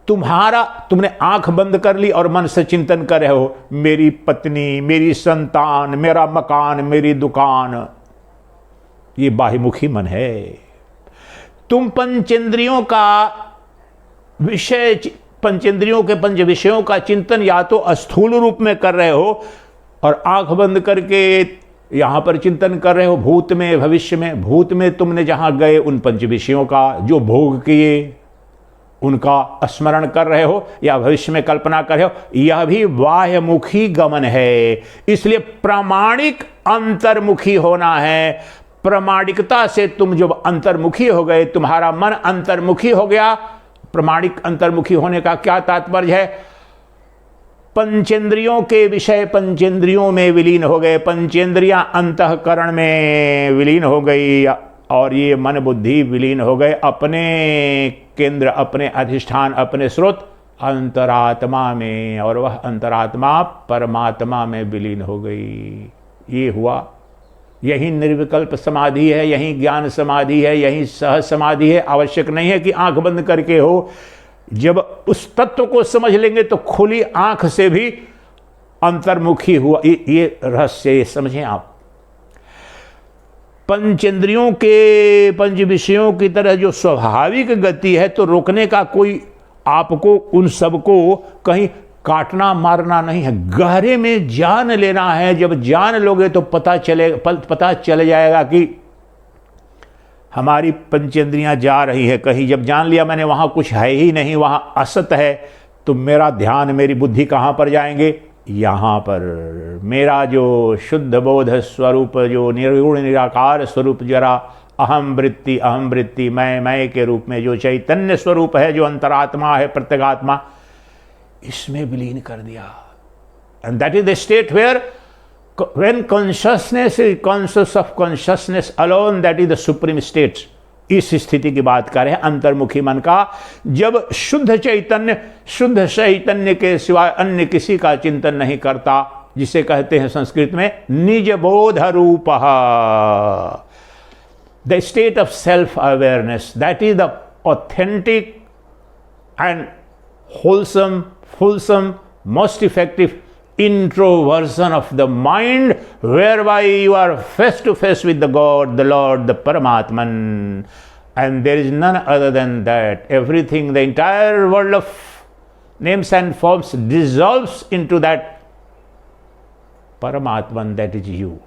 तुमने आंख बंद कर ली और मन से चिंतन कर रहे हो मेरी पत्नी, मेरी संतान, मेरा मकान, मेरी दुकान, ये बाह्यमुखी मन है। तुम पंचेंद्रियों का विषय, पंचेंद्रियों के पंच विषयों का चिंतन या तो स्थूल रूप में कर रहे हो और आंख बंद करके यहां पर चिंतन कर रहे हो भूत में, भविष्य में। भूत में तुमने जहां गए उन पंच विषयों का जो भोग किए उनका स्मरण कर रहे हो, या भविष्य में कल्पना कर रहे हो, यह भी बाह्यमुखी गमन है। इसलिए प्रामाणिक अंतर्मुखी होना है। प्रामाणिकता से तुम जब अंतर्मुखी हो गए, तुम्हारा मन अंतर्मुखी हो गया। प्रामाणिक अंतर्मुखी होने का क्या तात्पर्य है? पंचेंद्रियों के विषय पंचेंद्रियों में विलीन हो गए, पंचेंद्रियां अंतःकरण में विलीन हो गई और ये मन बुद्धि विलीन हो गए अपने केंद्र, अपने अधिष्ठान, अपने स्रोत अंतरात्मा में, और वह अंतरात्मा परमात्मा में विलीन हो गई। ये हुआ, यही निर्विकल्प समाधि है, यही ज्ञान समाधि है, यही सहज समाधि है। आवश्यक नहीं है कि आंख बंद करके हो। जब उस तत्व को समझ लेंगे तो खुली आंख से भी अंतर्मुखी हुआ। ये रहस्य समझें आप। पंचेंद्रियों के पंच विषयों की तरह जो स्वाभाविक गति है, तो रोकने का कोई आपको उन सबको कहीं काटना मारना नहीं है, गहरे में जान लेना है। जब जान लोगे तो पता चल जाएगा कि हमारी पंचेंद्रियां जा रही है कहीं। जब जान लिया मैंने वहां कुछ है ही नहीं, वहां असत है, तो मेरा ध्यान, मेरी बुद्धि कहां पर जाएंगे? यहां पर। मेरा जो शुद्ध बोध स्वरूप, जो निर्गुण निराकार स्वरूप, जरा अहम वृत्ति मैं के रूप में जो चैतन्य स्वरूप है, जो अंतरात्मा है, प्रत्यगात्मा, इसमें विलीन कर दिया। And that is the state where when consciousness is conscious of consciousness alone, that is the supreme state। इस स्थिति की बात कर रहे हैं अंतर्मुखी मन का, जब शुद्ध चैतन्य के सिवाय अन्य किसी का चिंतन नहीं करता, जिसे कहते हैं संस्कृत में निज बोध रूप, the state of self awareness. That is the authentic and wholesome, fulsome, most effective introversion of the mind, whereby you are face to face with the God, the Lord, the Paramatman, and there is none other than that. Everything, the entire world of names and forms dissolves into that Paramatman, that is you.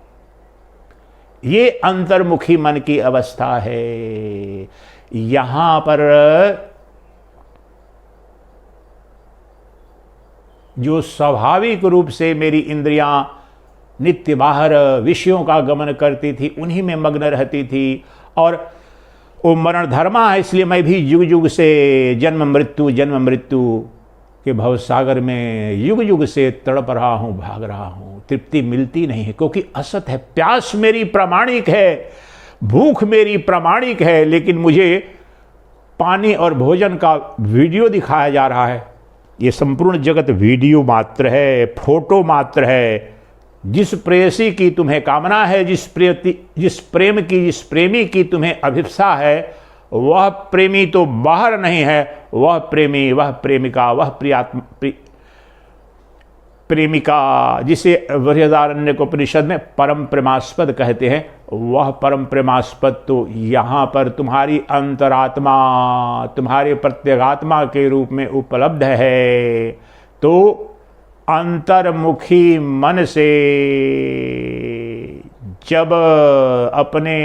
ये अंतर्मुखी मन की अवस्था है। यहां पर जो स्वाभाविक रूप से मेरी इंद्रियां नित्य बाहर विषयों का गमन करती थी, उन्हीं में मग्न रहती थी, और वो मरण धर्मा है, इसलिए मैं भी युग युग से जन्म मृत्यु के भवसागर में युग युग से तड़प रहा हूँ, भाग रहा हूँ। तृप्ति मिलती नहीं है, क्योंकि असत है। प्यास मेरी प्रामाणिक है, भूख मेरी प्रामाणिक है, लेकिन मुझे पानी और भोजन का वीडियो दिखाया जा रहा है। ये संपूर्ण जगत वीडियो मात्र है, फोटो मात्र है। जिस प्रेयसी की तुम्हें कामना है, जिस प्रेमी की तुम्हें अभिप्सा है, वह प्रेमी तो बाहर नहीं है, वह प्रेमी, वह प्रेमिका, वह प्रेमिका, जिसे बृहदारण्यकोपनिषद में परम प्रेमास्पद कहते हैं, वह परम प्रेमास्पद तो यहाँ पर तुम्हारी अंतरात्मा, तुम्हारे प्रत्यगात्मा के रूप में उपलब्ध है। तो अंतर्मुखी मन से जब अपने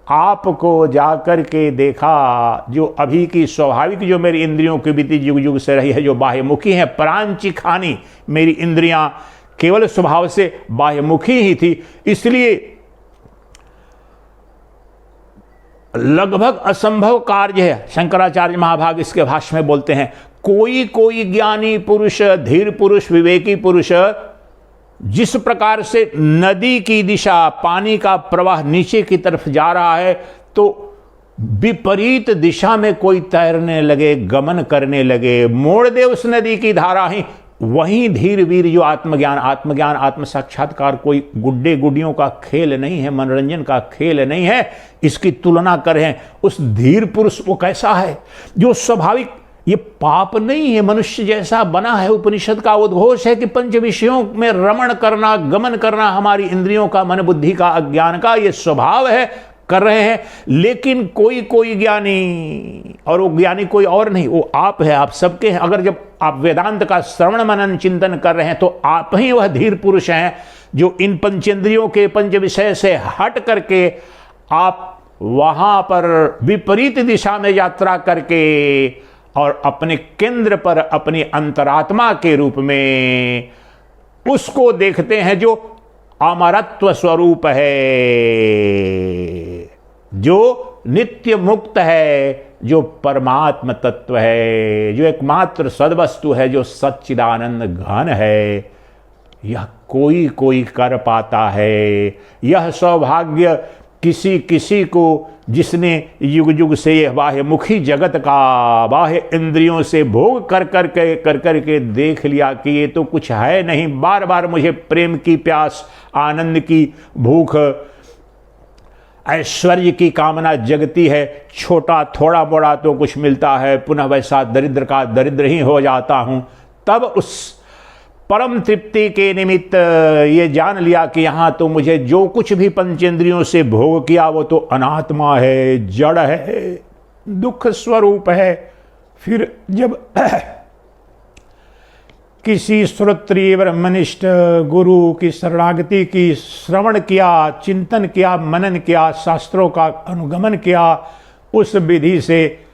आप को जाकर के देखा, जो अभी की स्वाभाविक जो मेरी इंद्रियों की बीती युग युग से रही है, जो बाह्यमुखी है, प्रांची खानी मेरी इंद्रियां केवल स्वभाव से बाह्यमुखी ही थी, इसलिए लगभग असंभव कार्य है। शंकराचार्य महाभाग इसके भाष्य में बोलते हैं, कोई कोई ज्ञानी पुरुष, धीर पुरुष, विवेकी पुरुष जिस प्रकार से नदी की दिशा, पानी का प्रवाह नीचे की तरफ जा रहा है, तो विपरीत दिशा में कोई तैरने लगे, गमन करने लगे, मोड़ दे उस नदी की धारा ही। वहीं धीर वीर जो आत्मज्ञान आत्म साक्षात्कार कोई गुड्डे गुड्डियों का खेल नहीं है, मनोरंजन का खेल नहीं है। इसकी तुलना करें उस धीर पुरुष, वो कैसा है जो स्वाभाविक, ये पाप नहीं है, मनुष्य जैसा बना है। उपनिषद का उद्घोष है कि पंच विषयों में रमण करना, गमन करना हमारी इंद्रियों का, मन बुद्धि का, अज्ञान का ये स्वभाव है, कर रहे हैं। लेकिन कोई कोई ज्ञानी, और वो ज्ञानी कोई और नहीं, वो आप है, आप सबके हैं। अगर जब आप वेदांत का श्रवण मनन चिंतन कर रहे हैं तो आप ही वह धीर पुरुष हैं जो इन पंचेंद्रियों के पंच विषय से हट करके आप वहां पर विपरीत दिशा में यात्रा करके और अपने केंद्र पर, अपनी अंतरात्मा के रूप में उसको देखते हैं जो अमरत्व स्वरूप है, जो नित्य मुक्त है, जो परमात्म तत्व है, जो एकमात्र सद्वस्तु है, जो सच्चिदानंद घन है। यह कोई कोई कर पाता है। यह सौभाग्य किसी किसी को, जिसने युग युग से यह बाह्यमुखी जगत का, बाह्य इंद्रियों से भोग कर करके देख लिया कि ये तो कुछ है नहीं, बार बार मुझे प्रेम की प्यास, आनंद की भूख, ऐश्वर्य की कामना जगती है, छोटा थोड़ा बड़ा तो कुछ मिलता है, पुनः वैसा दरिद्र का दरिद्र ही हो जाता हूं। तब उस परम तृप्ति के निमित्त ये जान लिया कि यहां तो मुझे जो कुछ भी पंचेंद्रियों से भोग किया वो तो अनात्मा है, जड़ है, दुख स्वरूप है। फिर जब किसी श्रोत्रिय ब्रह्मनिष्ठ गुरु की शरणागति की श्रवण किया, चिंतन किया, मनन किया, शास्त्रों का अनुगमन किया, उस विधि से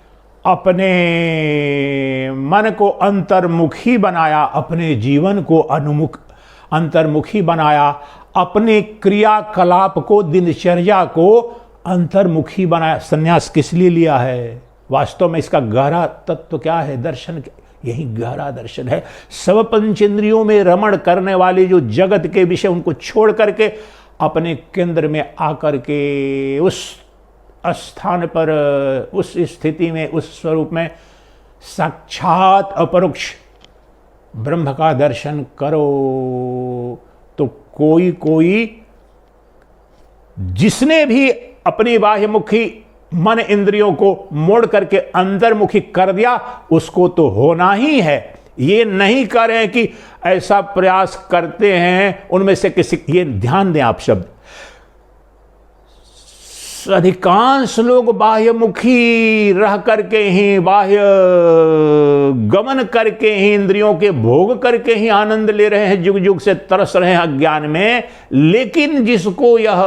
अपने मन को अंतर्मुखी बनाया, अपने जीवन को अंतर्मुखी बनाया, अपने क्रियाकलाप को, दिनचर्या को अंतर्मुखी बनाया। संन्यास किस लिए लिया है? वास्तव में इसका गहरा तत्व क्या है? दर्शन, यही गहरा दर्शन है। सब पंचेंद्रियों में रमण करने वाले जो जगत के विषय, उनको छोड़ करके अपने केंद्र में आकर के उस स्थान पर, उस स्थिति में, उस स्वरूप में साक्षात अपरोक्ष ब्रह्म का दर्शन करो। तो कोई कोई जिसने भी अपनी बाह्यमुखी मन इंद्रियों को मोड़ करके अंतर्मुखी कर दिया, उसको तो होना ही है। ये नहीं करें कि ऐसा प्रयास करते हैं उनमें से किसी, ये ध्यान दें आप शब्द, अधिकांश लोग बाह्यमुखी रह करके ही, बाह्य गमन करके ही, इंद्रियों के भोग करके ही आनंद ले रहे हैं, जुग जुग से तरस रहे हैं अज्ञान में। लेकिन जिसको यह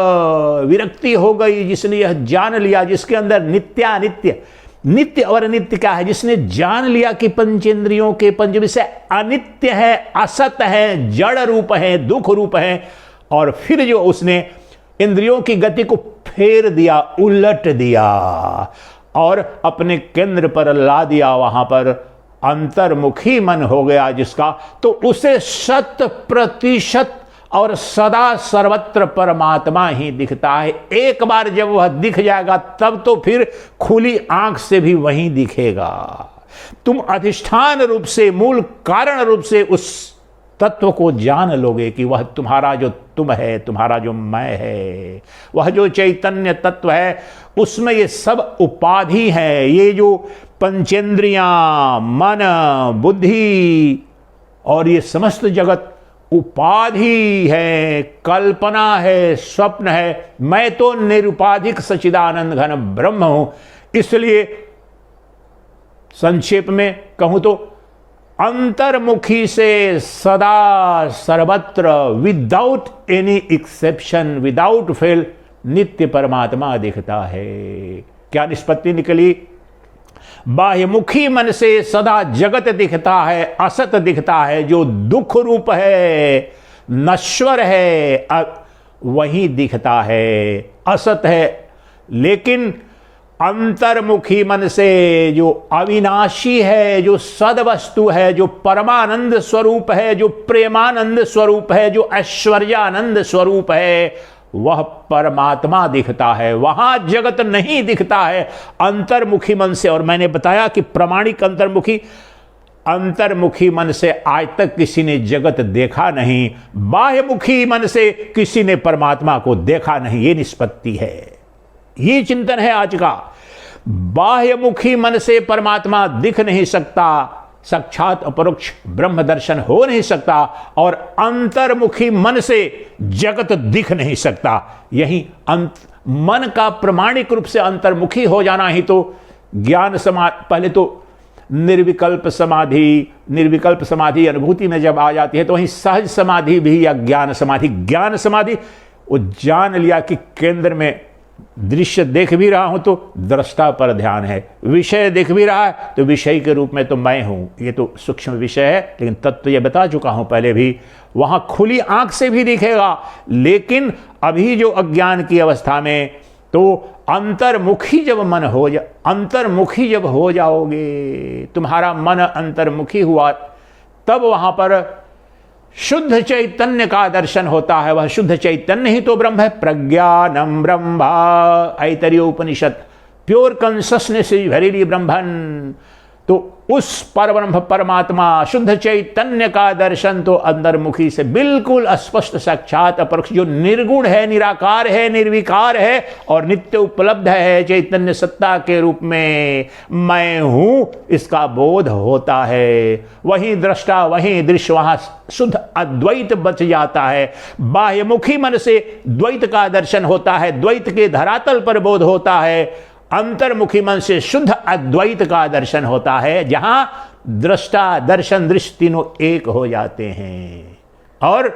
विरक्ति हो गई, जिसने यह जान लिया, जिसके अंदर नित्यानित्य, नित्य और अनित्य क्या है, जिसने जान लिया कि पंचेंद्रियों के पंच विषय अनित्य है, असत है, जड़ रूप है, दुख रूप है, और फिर जो उसने इंद्रियों की गति को फेर दिया, उलट दिया और अपने केंद्र पर ला दिया, वहां पर अंतर्मुखी मन हो गया जिसका, तो उसे 100% और सदा सर्वत्र परमात्मा ही दिखता है। एक बार जब वह दिख जाएगा तब तो फिर खुली आंख से भी वही दिखेगा। तुम अधिष्ठान रूप से, मूल कारण रूप से उस तत्व को जान लोगे कि वह तुम्हारा जो तुम है, तुम्हारा जो मैं है, वह जो चैतन्य तत्व है, उसमें ये सब उपाधि है। ये जो पंचेंद्रियां, मन, बुद्धि और ये समस्त जगत उपाधि है, कल्पना है, स्वप्न है। मैं तो निरुपाधिक सच्चिदानंद घन ब्रह्म हूं। इसलिए संक्षेप में कहूं तो अंतर्मुखी से सदा सर्वत्र without any exception, without fail नित्य परमात्मा दिखता है। क्या निष्पत्ति निकली? बाह्यमुखी मन से सदा जगत दिखता है, असत दिखता है, जो दुख रूप है, नश्वर है, वही दिखता है, असत है। लेकिन अंतर्मुखी मन से जो अविनाशी है, जो सदवस्तु है, जो परमानंद स्वरूप है, जो प्रेमानंद स्वरूप है, जो ऐश्वर्यानंद स्वरूप है, वह परमात्मा दिखता है। वहां जगत नहीं दिखता है अंतर्मुखी मन से। और मैंने बताया कि प्रामाणिक अंतर्मुखी मन से आज तक किसी ने जगत देखा नहीं, बाह्यमुखी मन से किसी ने परमात्मा को देखा नहीं। ये निष्पत्ति है, ये चिंतन है आज का। बाह्यमुखी मन से परमात्मा दिख नहीं सकता, साक्षात अपरोक्ष ब्रह्म दर्शन हो नहीं सकता, और अंतर्मुखी मन से जगत दिख नहीं सकता। यही मन का प्रामाणिक रूप से अंतर्मुखी हो जाना ही तो ज्ञान समाधि, पहले तो निर्विकल्प समाधि अनुभूति में जब आ जाती है तो वहीं सहज समाधि भी या ज्ञान समाधि वो जान लिया कि केंद्र में दृश्य देख भी रहा हूं तो दृष्टा पर ध्यान है, विषय देख भी रहा है तो विषय के रूप में तो मैं हूं। ये तो सूक्ष्म विषय है, लेकिन तत्व ये बता चुका हूं पहले भी। वहां खुली आंख से भी दिखेगा, लेकिन अभी जो अज्ञान की अवस्था में तो अंतर्मुखी जब हो जाओगे, तुम्हारा मन अंतर्मुखी हुआ, तब वहां पर शुद्ध चैतन्य का दर्शन होता है। वह शुद्ध चैतन्य ही तो ब्रह्म है। प्रज्ञानम ब्रह्मा, ऐतरेय उपनिषद, प्योर कॉन्शसनेस इज वेरीली ब्रह्मन। तो उस परब्रह्म परमात्मा शुद्ध चैतन्य का दर्शन तो अंतर्मुखी से बिल्कुल स्पष्ट साक्षात अपरोक्ष, जो निर्गुण है, निराकार है, निर्विकार है और नित्य उपलब्ध है चैतन्य सत्ता के रूप में मैं हूं, इसका बोध होता है। वही दृष्टा, वही दृश्य, वहां शुद्ध अद्वैत बच जाता है। बाह्यमुखी मन से द्वैत का दर्शन होता है, द्वैत के धरातल पर बोध होता है। अंतर्मुखी मन से शुद्ध अद्वैत का दर्शन होता है, जहां दृष्टा, दर्शन, दृश्य तीनों एक हो जाते हैं। और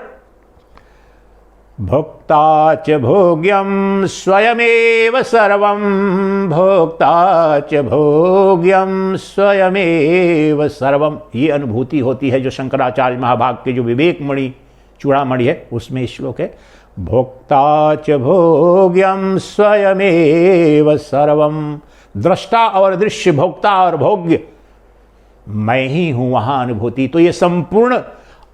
भोक्ता च भोग्यम स्वयमेव सर्वं, भोक्ता च भोग्यम स्वयमेव सर्वं, ये अनुभूति होती है जो शंकराचार्य महाभाग के जो विवेक मणि, चूड़ामणि है, उसमें श्लोक है, भोक्ता च भोग्यम स्वयमेव सर्वम। दृष्टा और दृश्य, भोक्ता और भोग्य मैं ही हूं, वहां अनुभूति। तो ये संपूर्ण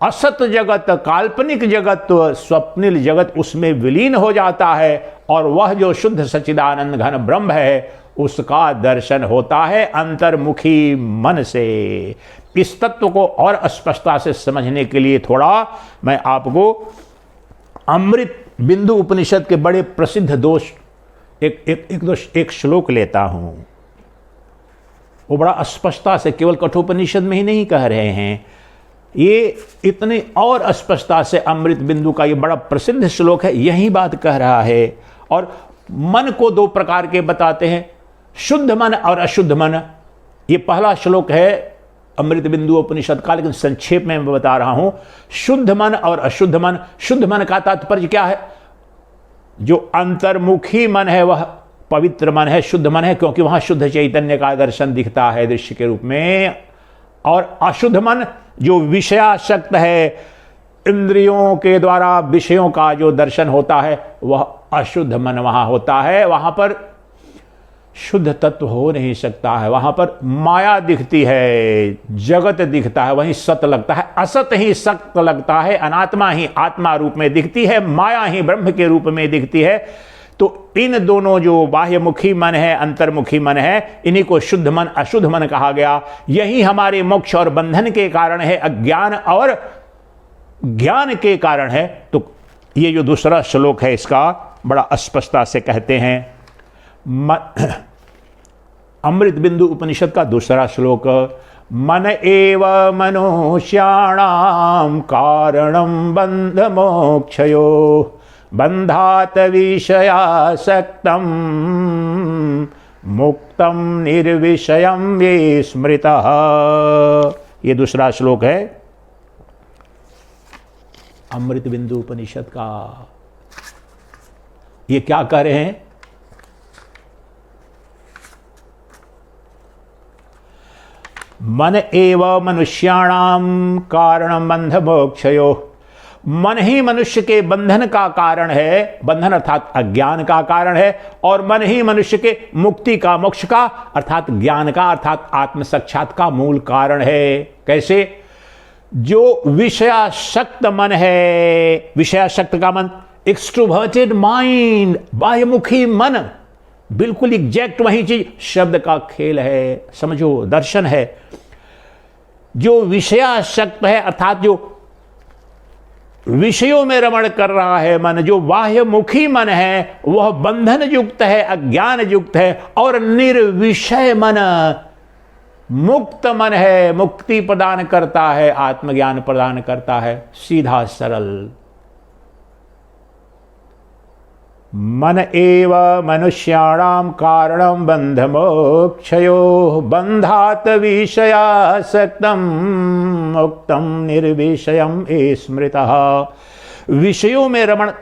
असत जगत, काल्पनिक जगत, स्वप्निल जगत उसमें विलीन हो जाता है, और वह जो शुद्ध सच्चिदानंद घन ब्रह्म है उसका दर्शन होता है अंतर्मुखी मन से। इस तत्व को और स्पष्टता से समझने के लिए थोड़ा मैं आपको अमृत बिंदु उपनिषद के बड़े प्रसिद्ध दोष एक श्लोक लेता हूं। वो बड़ा स्पष्टता से, केवल कठोपनिषद में ही नहीं कह रहे हैं, ये इतने और स्पष्टता से अमृत बिंदु का ये बड़ा प्रसिद्ध श्लोक है, यही बात कह रहा है। और मन को दो प्रकार के बताते हैं, शुद्ध मन और अशुद्ध मन। ये पहला श्लोक है अमृत बिंदु उपनिषद का, लेकिन संक्षेप में मैं बता रहा हूं। शुद्ध मन और अशुद्ध मन। शुद्ध मन का तात्पर्य क्या है? जो अंतर्मुखी मन है वह पवित्र मन है, शुद्ध मन है, क्योंकि वहां शुद्ध चैतन्य का दर्शन दिखता है दृश्य के रूप में। और अशुद्ध मन जो विषयासक्त है, इंद्रियों के द्वारा विषयों का जो दर्शन होता है, वह अशुद्ध मन वहां होता है। वहां पर शुद्ध तत्व हो नहीं सकता है। वहां पर माया दिखती है, जगत दिखता है, वहीं सत लगता है। असत ही सत लगता है, अनात्मा ही आत्मा रूप में दिखती है, माया ही ब्रह्म के रूप में दिखती है। तो इन दोनों जो बाह्यमुखी मन है, अंतर्मुखी मन है, इन्हीं को शुद्ध मन अशुद्ध मन कहा गया। यही हमारे मोक्ष और बंधन के कारण है, अज्ञान और ज्ञान के कारण है। तो ये जो दूसरा श्लोक है इसका बड़ा स्पष्टता से कहते हैं। अमृत बिंदु उपनिषद का दूसरा श्लोक, मन एव मनुष्याणां कारणं बंध मोक्षयो बंधात विषयासक्तं मुक्तं निर्विषयं ये स्मृतः। ये दूसरा श्लोक है अमृत बिंदु उपनिषद का। ये क्या कह रहे हैं? मन एव मनुष्याणाम कारणं बंध मोक्षयो। मन ही मनुष्य के बंधन का कारण है, बंधन अर्थात अज्ञान का कारण है, और मन ही मनुष्य के मुक्ति का, मोक्ष का अर्थात ज्ञान का, अर्थात आत्म साक्षात का मूल कारण है। कैसे? जो विषयासक्त मन है, विषयासक्त का मन, एक्सट्रोवर्टेड माइंड, बाह्यमुखी मन, बिल्कुल एग्जैक्ट वही चीज, शब्द का खेल है, समझो, दर्शन है। जो विषयासक्त है अर्थात जो विषयों में रमण कर रहा है मन, जो बाह्यमुखी मन है, वह बंधन युक्त है, अज्ञान युक्त है, और निर्विषय मन मुक्त मन है, मुक्ति प्रदान करता है, आत्मज्ञान प्रदान करता है, सीधा सरल। मन एव मनुष्याणां कारणं बंध मोक्षयो बंधात विषयासक्तं मुक्तं निर्विषयं ये स्मृतः। विषयों में रमण,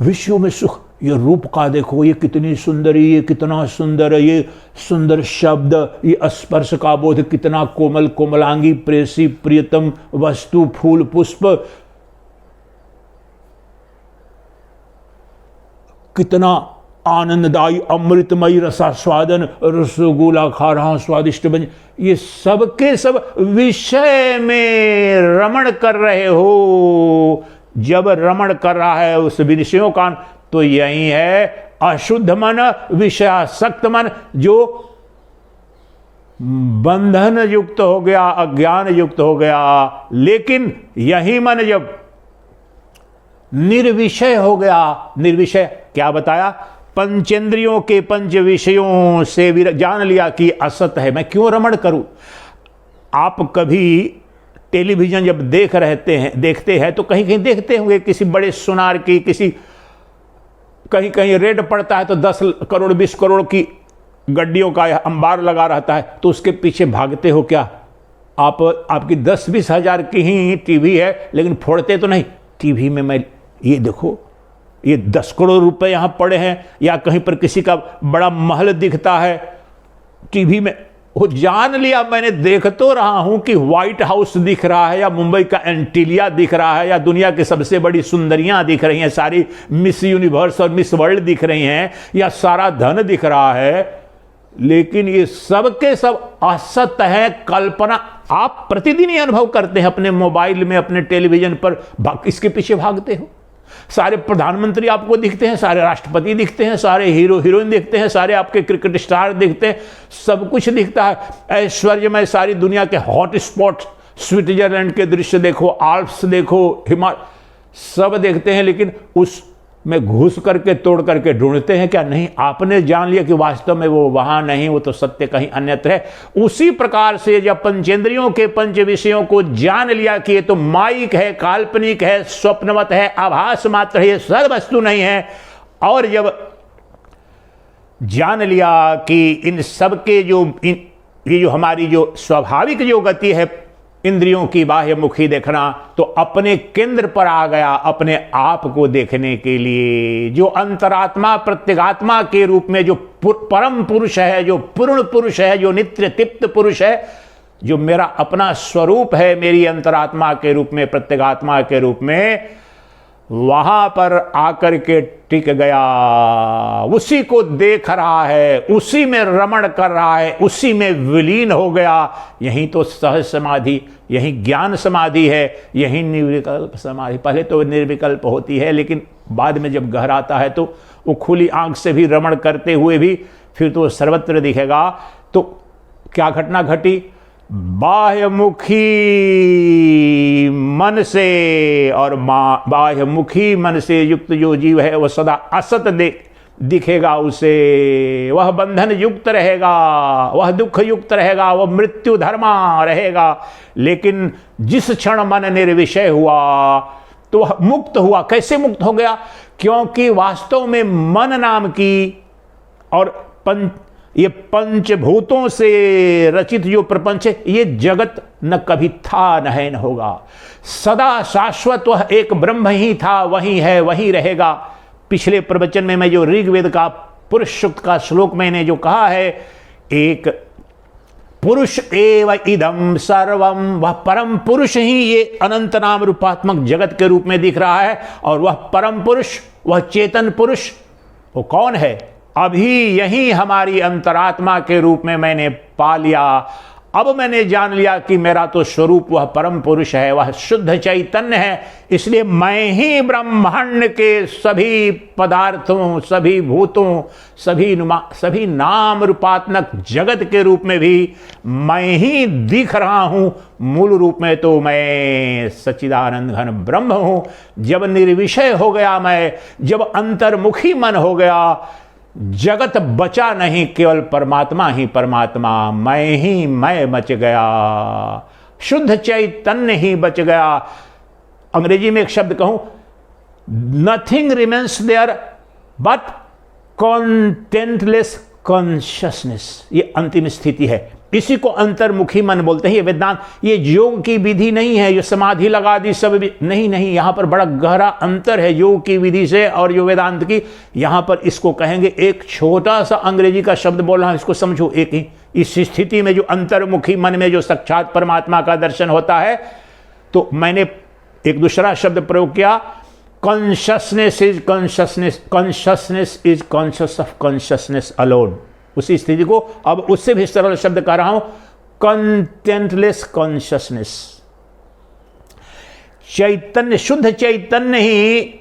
विषयों में सुख, ये रूप का देखो, ये कितनी सुंदर है, ये कितना सुंदर है, ये सुंदर शब्द, ये स्पर्श का बोध, कितना कोमल, कोमलांगी, प्रेसी, प्रियतम वस्तु, फूल, पुष्प, कितना आनंददायी, अमृतमयी रसास्वादन, रसगुल्ला खा रहा, स्वादिष्ट बन, ये सब के सब विषय में रमण कर रहे हो। जब रमण कर रहा है उस विषयों का, तो यही है अशुद्ध मन, विषयासक्त मन, जो बंधन युक्त हो गया, अज्ञान युक्त हो गया। लेकिन यही मन जब निर्विषय हो गया, निर्विषय क्या बताया? पंचेंद्रियों के पंच विषयों से जान लिया कि असत है, मैं क्यों रमण करूं। आप कभी टेलीविजन जब देखते हैं तो कहीं कहीं देखते होंगे किसी बड़े सुनार की, किसी कहीं कहीं रेड पड़ता है तो 10 करोड़ 20 करोड़ की गड्डियों का अंबार लगा रहता है, तो उसके पीछे भागते हो क्या? आपकी 10-20 हजार की ही टीवी है, लेकिन फोड़ते तो नहीं। टीवी में मैं ये देखो, ये 10 करोड़ रुपए यहां पड़े हैं, या कहीं पर किसी का बड़ा महल दिखता है टीवी में, वो जान लिया मैंने देख तो रहा हूं कि व्हाइट हाउस दिख रहा है, या मुंबई का एंटीलिया दिख रहा है, या दुनिया की सबसे बड़ी सुंदरियां दिख रही हैं, सारी मिस यूनिवर्स और मिस वर्ल्ड दिख रही हैं, या सारा धन दिख रहा है। लेकिन ये सब के सब असत है, कल्पना। आप प्रतिदिन ये अनुभव करते हैं अपने मोबाइल में, अपने टेलीविजन पर, इसके पीछे भागते हो। सारे प्रधानमंत्री आपको दिखते हैं, सारे राष्ट्रपति दिखते हैं, सारे हीरो हीरोइन दिखते हैं, सारे आपके क्रिकेट स्टार दिखते हैं, सब कुछ दिखता है। ऐश्वर्यमय सारी दुनिया के हॉट स्पॉट, स्विट्जरलैंड के दृश्य देखो, आल्प्स देखो, हिमालय, सब देखते हैं। लेकिन उस में घुस करके, तोड़ करके ढूंढते हैं क्या? नहीं। आपने जान लिया कि वास्तव में वो वहां नहीं, वो तो सत्य कहीं अन्यत्र है। उसी प्रकार से जब पंचेंद्रियों के पंच विषयों को जान लिया कि ये तो माइक है, काल्पनिक है, स्वप्नवत है, आभास मात्र है, ये सद वस्तु नहीं है, और जब जान लिया कि इन सब के ये जो हमारी जो स्वाभाविक जो गति है इंद्रियों की बाह्यमुखी देखना, तो अपने केंद्र पर आ गया, अपने आप को देखने के लिए। जो अंतरात्मा प्रत्यगात्मा के रूप में जो परम पुरुष है, जो पूर्ण पुरुष है, जो नित्य तृप्त पुरुष है, जो मेरा अपना स्वरूप है, मेरी अंतरात्मा के रूप में, प्रत्यगात्मा के रूप में, वहां पर आकर के टिक गया, उसी को देख रहा है, उसी में रमण कर रहा है, उसी में विलीन हो गया। यही तो सहज समाधि, यही ज्ञान समाधि है, यही निर्विकल्प समाधि। पहले तो निर्विकल्प होती है, लेकिन बाद में जब घर आता है तो वो खुली आंख से भी रमण करते हुए भी फिर तो सर्वत्र दिखेगा। तो क्या घटना घटी? बाह्यमुखी मन से और बाह्यमुखी मन से युक्त जो जीव है वह सदा असत दिखेगा उसे, वह बंधन युक्त रहेगा, वह दुख युक्त रहेगा, वह मृत्यु धर्मा रहेगा। लेकिन जिस क्षण मन निर्विषय हुआ तो वह मुक्त हुआ। कैसे मुक्त हो गया? क्योंकि वास्तव में मन नाम की और ये पंचभूतों से रचित जो प्रपंच है, ये जगत न कभी था न है न होगा। सदा शाश्वत वह एक ब्रह्म ही था, वही है, वही रहेगा। पिछले प्रवचन में मैं जो ऋग्वेद का पुरुष सूक्त का श्लोक मैंने जो कहा है, एक पुरुष एव इदम सर्वम, वह परम पुरुष ही ये अनंत नाम रूपात्मक जगत के रूप में दिख रहा है। और वह परम पुरुष, वह चेतन पुरुष, वो कौन है? अभी यही हमारी अंतरात्मा के रूप में मैंने पा लिया। अब मैंने जान लिया कि मेरा तो स्वरूप वह परम पुरुष है, वह शुद्ध चैतन्य है। इसलिए मैं ही ब्रह्मांड के सभी पदार्थों, सभी भूतों, सभी नाम रूपात्मक जगत के रूप में भी मैं ही दिख रहा हूं। मूल रूप में तो मैं सच्चिदानंद घन ब्रह्म हूं। जब निर्विषय हो गया मैं, जब अंतर्मुखी मन हो गया, जगत बचा नहीं, केवल परमात्मा ही परमात्मा, मैं ही मैं बच गया, शुद्ध चैतन्य ही बच गया। अंग्रेजी में एक शब्द कहूं, nothing remains there but contentless consciousness. ये अंतिम स्थिति है, इसी को अंतर्मुखी मन बोलते हैं। ये वेदांत, ये योग की विधि नहीं है, ये समाधि लगा दी सब भी नहीं, यहां पर बड़ा गहरा अंतर है योग की विधि से और जो वेदांत की। यहां पर इसको कहेंगे, एक छोटा सा अंग्रेजी का शब्द बोल रहा हूं, इसको समझो। एक ही इस स्थिति में जो अंतर्मुखी मन में जो साक्षात परमात्मा का दर्शन होता है, तो मैंने एक दूसरा शब्द प्रयोग किया, consciousness is consciousness, consciousness is conscious of consciousness alone. उसी स्थिति को अब उससे भी सरल शब्द कर रहा हूं, कंटेंटलेस कॉन्शियसनेस। चैतन्य, शुद्ध चैतन्य ही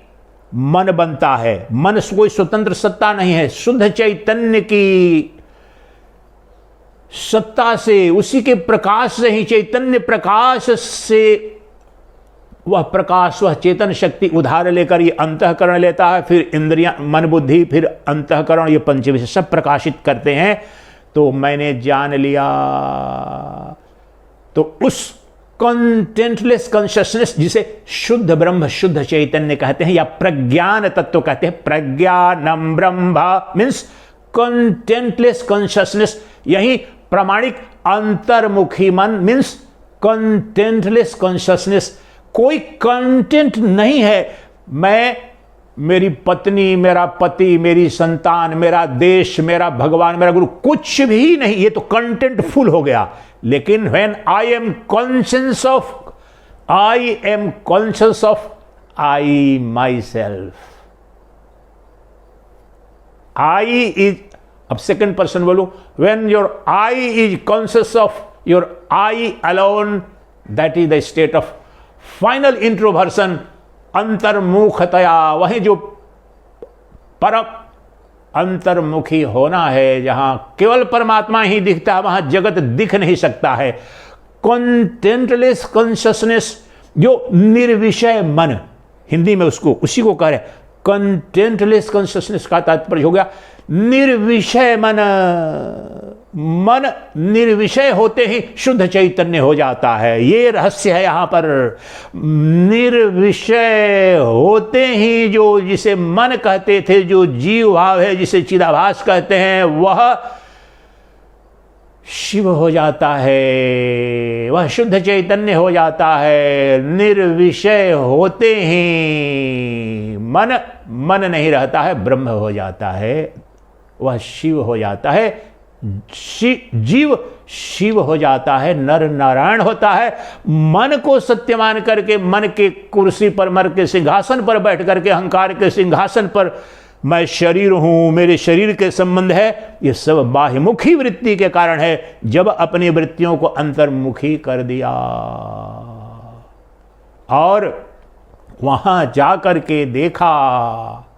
मन बनता है। मन कोई स्वतंत्र सत्ता नहीं है, शुद्ध चैतन्य की सत्ता से, उसी के प्रकाश से ही, चैतन्य प्रकाश से वह प्रकाश, वह चेतन शक्ति उधार लेकर ये अंतःकरण लेता है, फिर इंद्रियां, मन बुद्धि, फिर अंतःकरण, ये पंचविषय सब प्रकाशित करते हैं। तो मैंने जान लिया, तो उस कंटेंटलेस कॉन्शियसनेस जिसे शुद्ध ब्रह्म, शुद्ध चैतन्य कहते हैं या प्रज्ञान तत्व कहते हैं, प्रज्ञानम ब्रह्म मीन्स कंटेंटलेस कॉन्शियसनेस, यही प्रामाणिक अंतर्मुखी मन मीन्स कंटेंटलेस कॉन्शियसनेस। कोई कंटेंट नहीं है। मैं, मेरी पत्नी, मेरा पति, मेरी संतान, मेरा देश, मेरा भगवान, मेरा गुरु, कुछ भी नहीं, ये तो कंटेंट फुल हो गया। लेकिन when I am conscious of I my self, I is, अब सेकेंड पर्सन बोलू, when your I is conscious of your I alone, that is the state of final introversion, अंतर्मुखतया, वही जो परम अंतर्मुखी होना है, जहां केवल परमात्मा ही दिखता है, वहां जगत दिख नहीं सकता है। कंटेंटलेस कॉन्शियसनेस, जो निर्विषय मन, हिंदी में उसको उसी को कह रहे हैं। कंटेंटलेस कॉन्शियसनेस का तात्पर्य हो गया निर्विषय मन। मन निर्विषय होते ही शुद्ध चैतन्य हो जाता है, ये रहस्य है यहां पर। निर्विषय होते ही जो जिसे मन कहते थे, जो जीव भाव है, जिसे चिदाभास कहते हैं, वह शिव हो जाता है, वह शुद्ध चैतन्य हो जाता है। निर्विषय होते ही मन नहीं रहता है, ब्रह्म हो जाता है, वह शिव हो जाता है। जीव शिव हो जाता है, नर नारायण होता है। मन को सत्य मान करके, मन के कुर्सी पर, मन के सिंहासन पर बैठ करके, अहंकार के सिंहासन पर मैं शरीर हूं, मेरे शरीर के संबंध है, ये सब बाह्यमुखी वृत्ति के कारण है। जब अपनी वृत्तियों को अंतर्मुखी कर दिया और वहां जाकर के देखा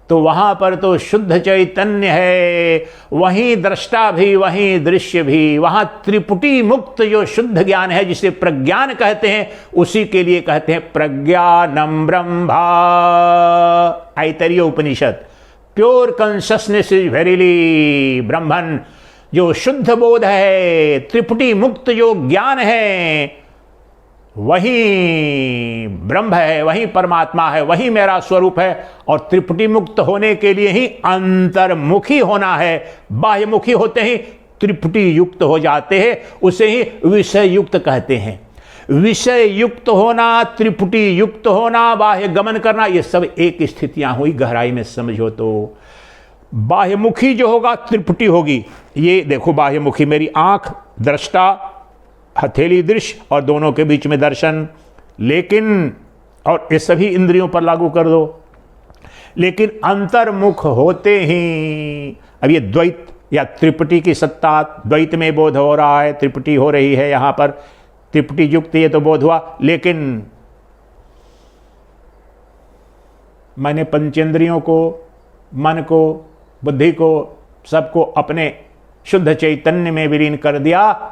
तो वहां पर तो शुद्ध चैतन्य है, वहीं दृष्टा भी, वहीं दृश्य भी, वहां त्रिपुटी मुक्त जो शुद्ध ज्ञान है, जिसे प्रज्ञान कहते हैं, उसी के लिए कहते हैं प्रज्ञानम ब्रह्मा। ऐतरेय उपनिषद, प्योर कॉन्शसनेस इज वेरीली ब्रह्मन, जो शुद्ध बोध है, त्रिपुटी मुक्त जो ज्ञान है, वही ब्रह्म है, वही परमात्मा है, वही मेरा स्वरूप है। और त्रिपुटी मुक्त होने के लिए ही अंतर्मुखी होना है। बाह्यमुखी होते ही त्रिपुटी युक्त हो जाते हैं, उसे ही विषय युक्त कहते हैं। विषय युक्त होना, त्रिपुटी युक्त होना, बाह्य गमन करना, ये सब एक स्थितियां हुई। गहराई में समझो तो बाह्यमुखी जो होगा त्रिपुटी होगी। ये देखो बाह्यमुखी, मेरी आंख दृष्टा, हथेली दृश्य और दोनों के बीच में दर्शन, लेकिन और ये सभी इंद्रियों पर लागू कर दो। लेकिन अंतर्मुख होते ही अब ये द्वैत या त्रिपुटी की सत्ता, द्वैत में बोध हो रहा है, त्रिपुटी हो रही है, यहां पर त्रिपुटी युक्त ये तो बोध हुआ। लेकिन मैंने पंचेंद्रियों को, मन को, बुद्धि को, सबको अपने शुद्ध चैतन्य में विलीन कर दिया।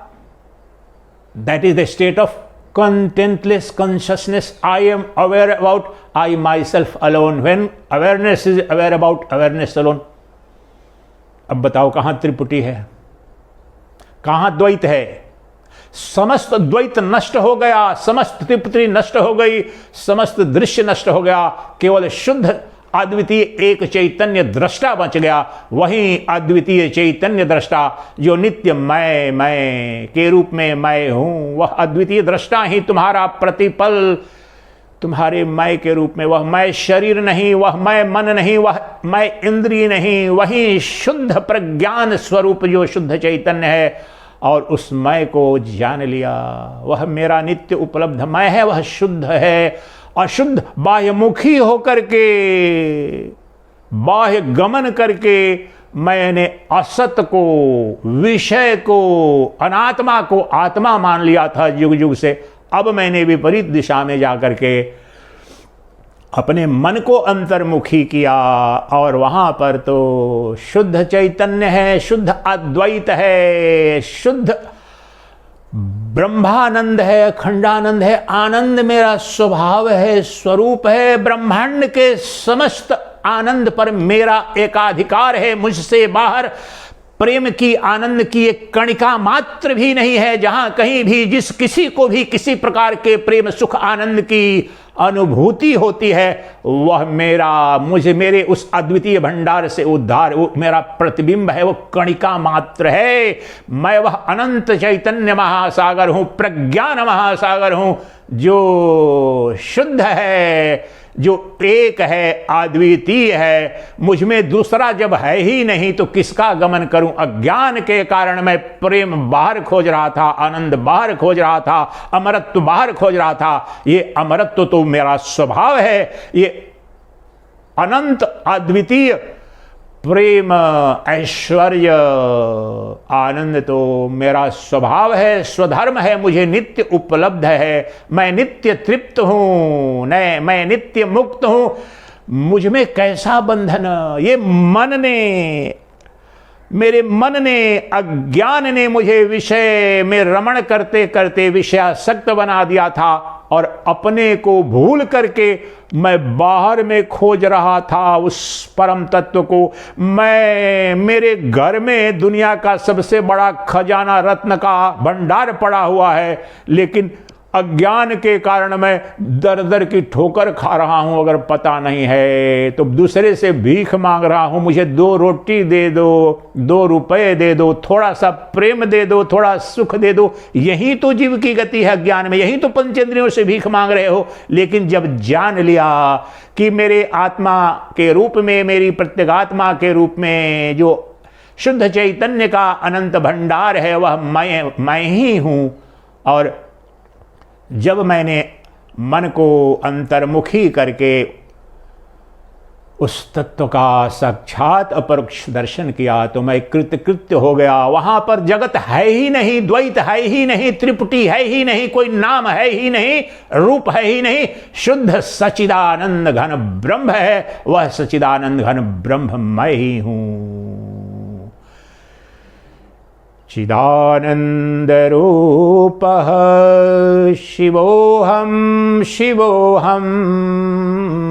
That is the state of contentless consciousness. I am aware about I myself alone. When awareness is aware about awareness alone. अब बताओ कहां त्रिपुटी है, कहां द्वैत है? समस्त द्वैत नष्ट हो गया, समस्त त्रिपुटी नष्ट हो गई, समस्त दृश्य नष्ट हो गया, केवल शुद्ध अद्वितीय एक चैतन्य दृष्टा बच गया। वही अद्वितीय चैतन्य दृष्टा जो नित्य मैं के रूप में मैं हूं, वह अद्वितीय दृष्टा ही तुम्हारा प्रतिपल, तुम्हारे मैं के रूप में, वह मैं शरीर नहीं, वह मैं मन नहीं, वह मैं इंद्रिय नहीं, वही शुद्ध प्रज्ञान स्वरूप जो शुद्ध चैतन्य है। और उस मैं को जान लिया, वह मेरा नित्य उपलब्ध मैं है, वह शुद्ध है। अशुद्ध बाह्यमुखी होकर के, बाह्य गमन करके मैंने असत को, विषय को, अनात्मा को आत्मा मान लिया था युग युग से। अब मैंने विपरीत दिशा में जाकर के अपने मन को अंतर्मुखी किया और वहां पर तो शुद्ध चैतन्य है, शुद्ध अद्वैत है, शुद्ध ब्रह्मानंद है, अखंडानंद है, आनंद मेरा स्वभाव है, स्वरूप है। ब्रह्मांड के समस्त आनंद पर मेरा एकाधिकार है, मुझसे बाहर प्रेम की, आनंद की एक कणिका मात्र भी नहीं है। जहां कहीं भी जिस किसी को भी किसी प्रकार के प्रेम सुख आनंद की अनुभूति होती है, वह मेरा, मुझे, मेरे उस अद्वितीय भंडार से उद्धार, वो मेरा प्रतिबिंब है, वो कणिका मात्र है। मैं वह अनंत चैतन्य महासागर हूं, प्रज्ञान महासागर हूं, जो शुद्ध है, जो एक है, अद्वितीय है। मुझ में दूसरा जब है ही नहीं तो किसका गमन करूं? अज्ञान के कारण मैं प्रेम बाहर खोज रहा था, आनंद बाहर खोज रहा था, अमरत्व बाहर खोज रहा था। ये अमरत्व तो मेरा स्वभाव है, ये अनंत अद्वितीय प्रेम, ऐश्वर्य, आनंद तो मेरा स्वभाव है, स्वधर्म है, मुझे नित्य उपलब्ध है। मैं नित्य तृप्त हूं, मैं नित्य मुक्त हूं। मुझ में कैसा बंधन? ये मन ने, मेरे मन ने, अज्ञान ने मुझे विषय में रमण करते करते विषयासक्त बना दिया था और अपने को भूल करके मैं बाहर में खोज रहा था उस परम तत्व को। मैं, मेरे घर में दुनिया का सबसे बड़ा खजाना, रत्न का भंडार पड़ा हुआ है, लेकिन अज्ञान के कारण मैं दर दर की ठोकर खा रहा हूं। अगर पता नहीं है तो दूसरे से भीख मांग रहा हूं, मुझे 2 रोटी दे दो, 2 रुपए दे दो, थोड़ा सा प्रेम दे दो, थोड़ा सुख दे दो। यही तो जीव की गति है अज्ञान में, यही तो पंचेंद्रियों से भीख मांग रहे हो। लेकिन जब जान लिया कि मेरे आत्मा के रूप में, मेरी प्रत्यगात्मा के रूप में जो शुद्ध चैतन्य का अनंत भंडार है, वह मैं ही हूं। और जब मैंने मन को अंतर्मुखी करके उस तत्व का साक्षात अपरोक्ष दर्शन किया तो मैं कृतकृत्य हो गया। वहां पर जगत है ही नहीं, द्वैत है ही नहीं, त्रिपुटी है ही नहीं, कोई नाम है ही नहीं, रूप है ही नहीं, शुद्ध सचिदानंद घन ब्रह्म है। वह सचिदानंद घन ब्रह्म मैं ही हूं। चिदानंद रूपः शिवोहम शिवोहम।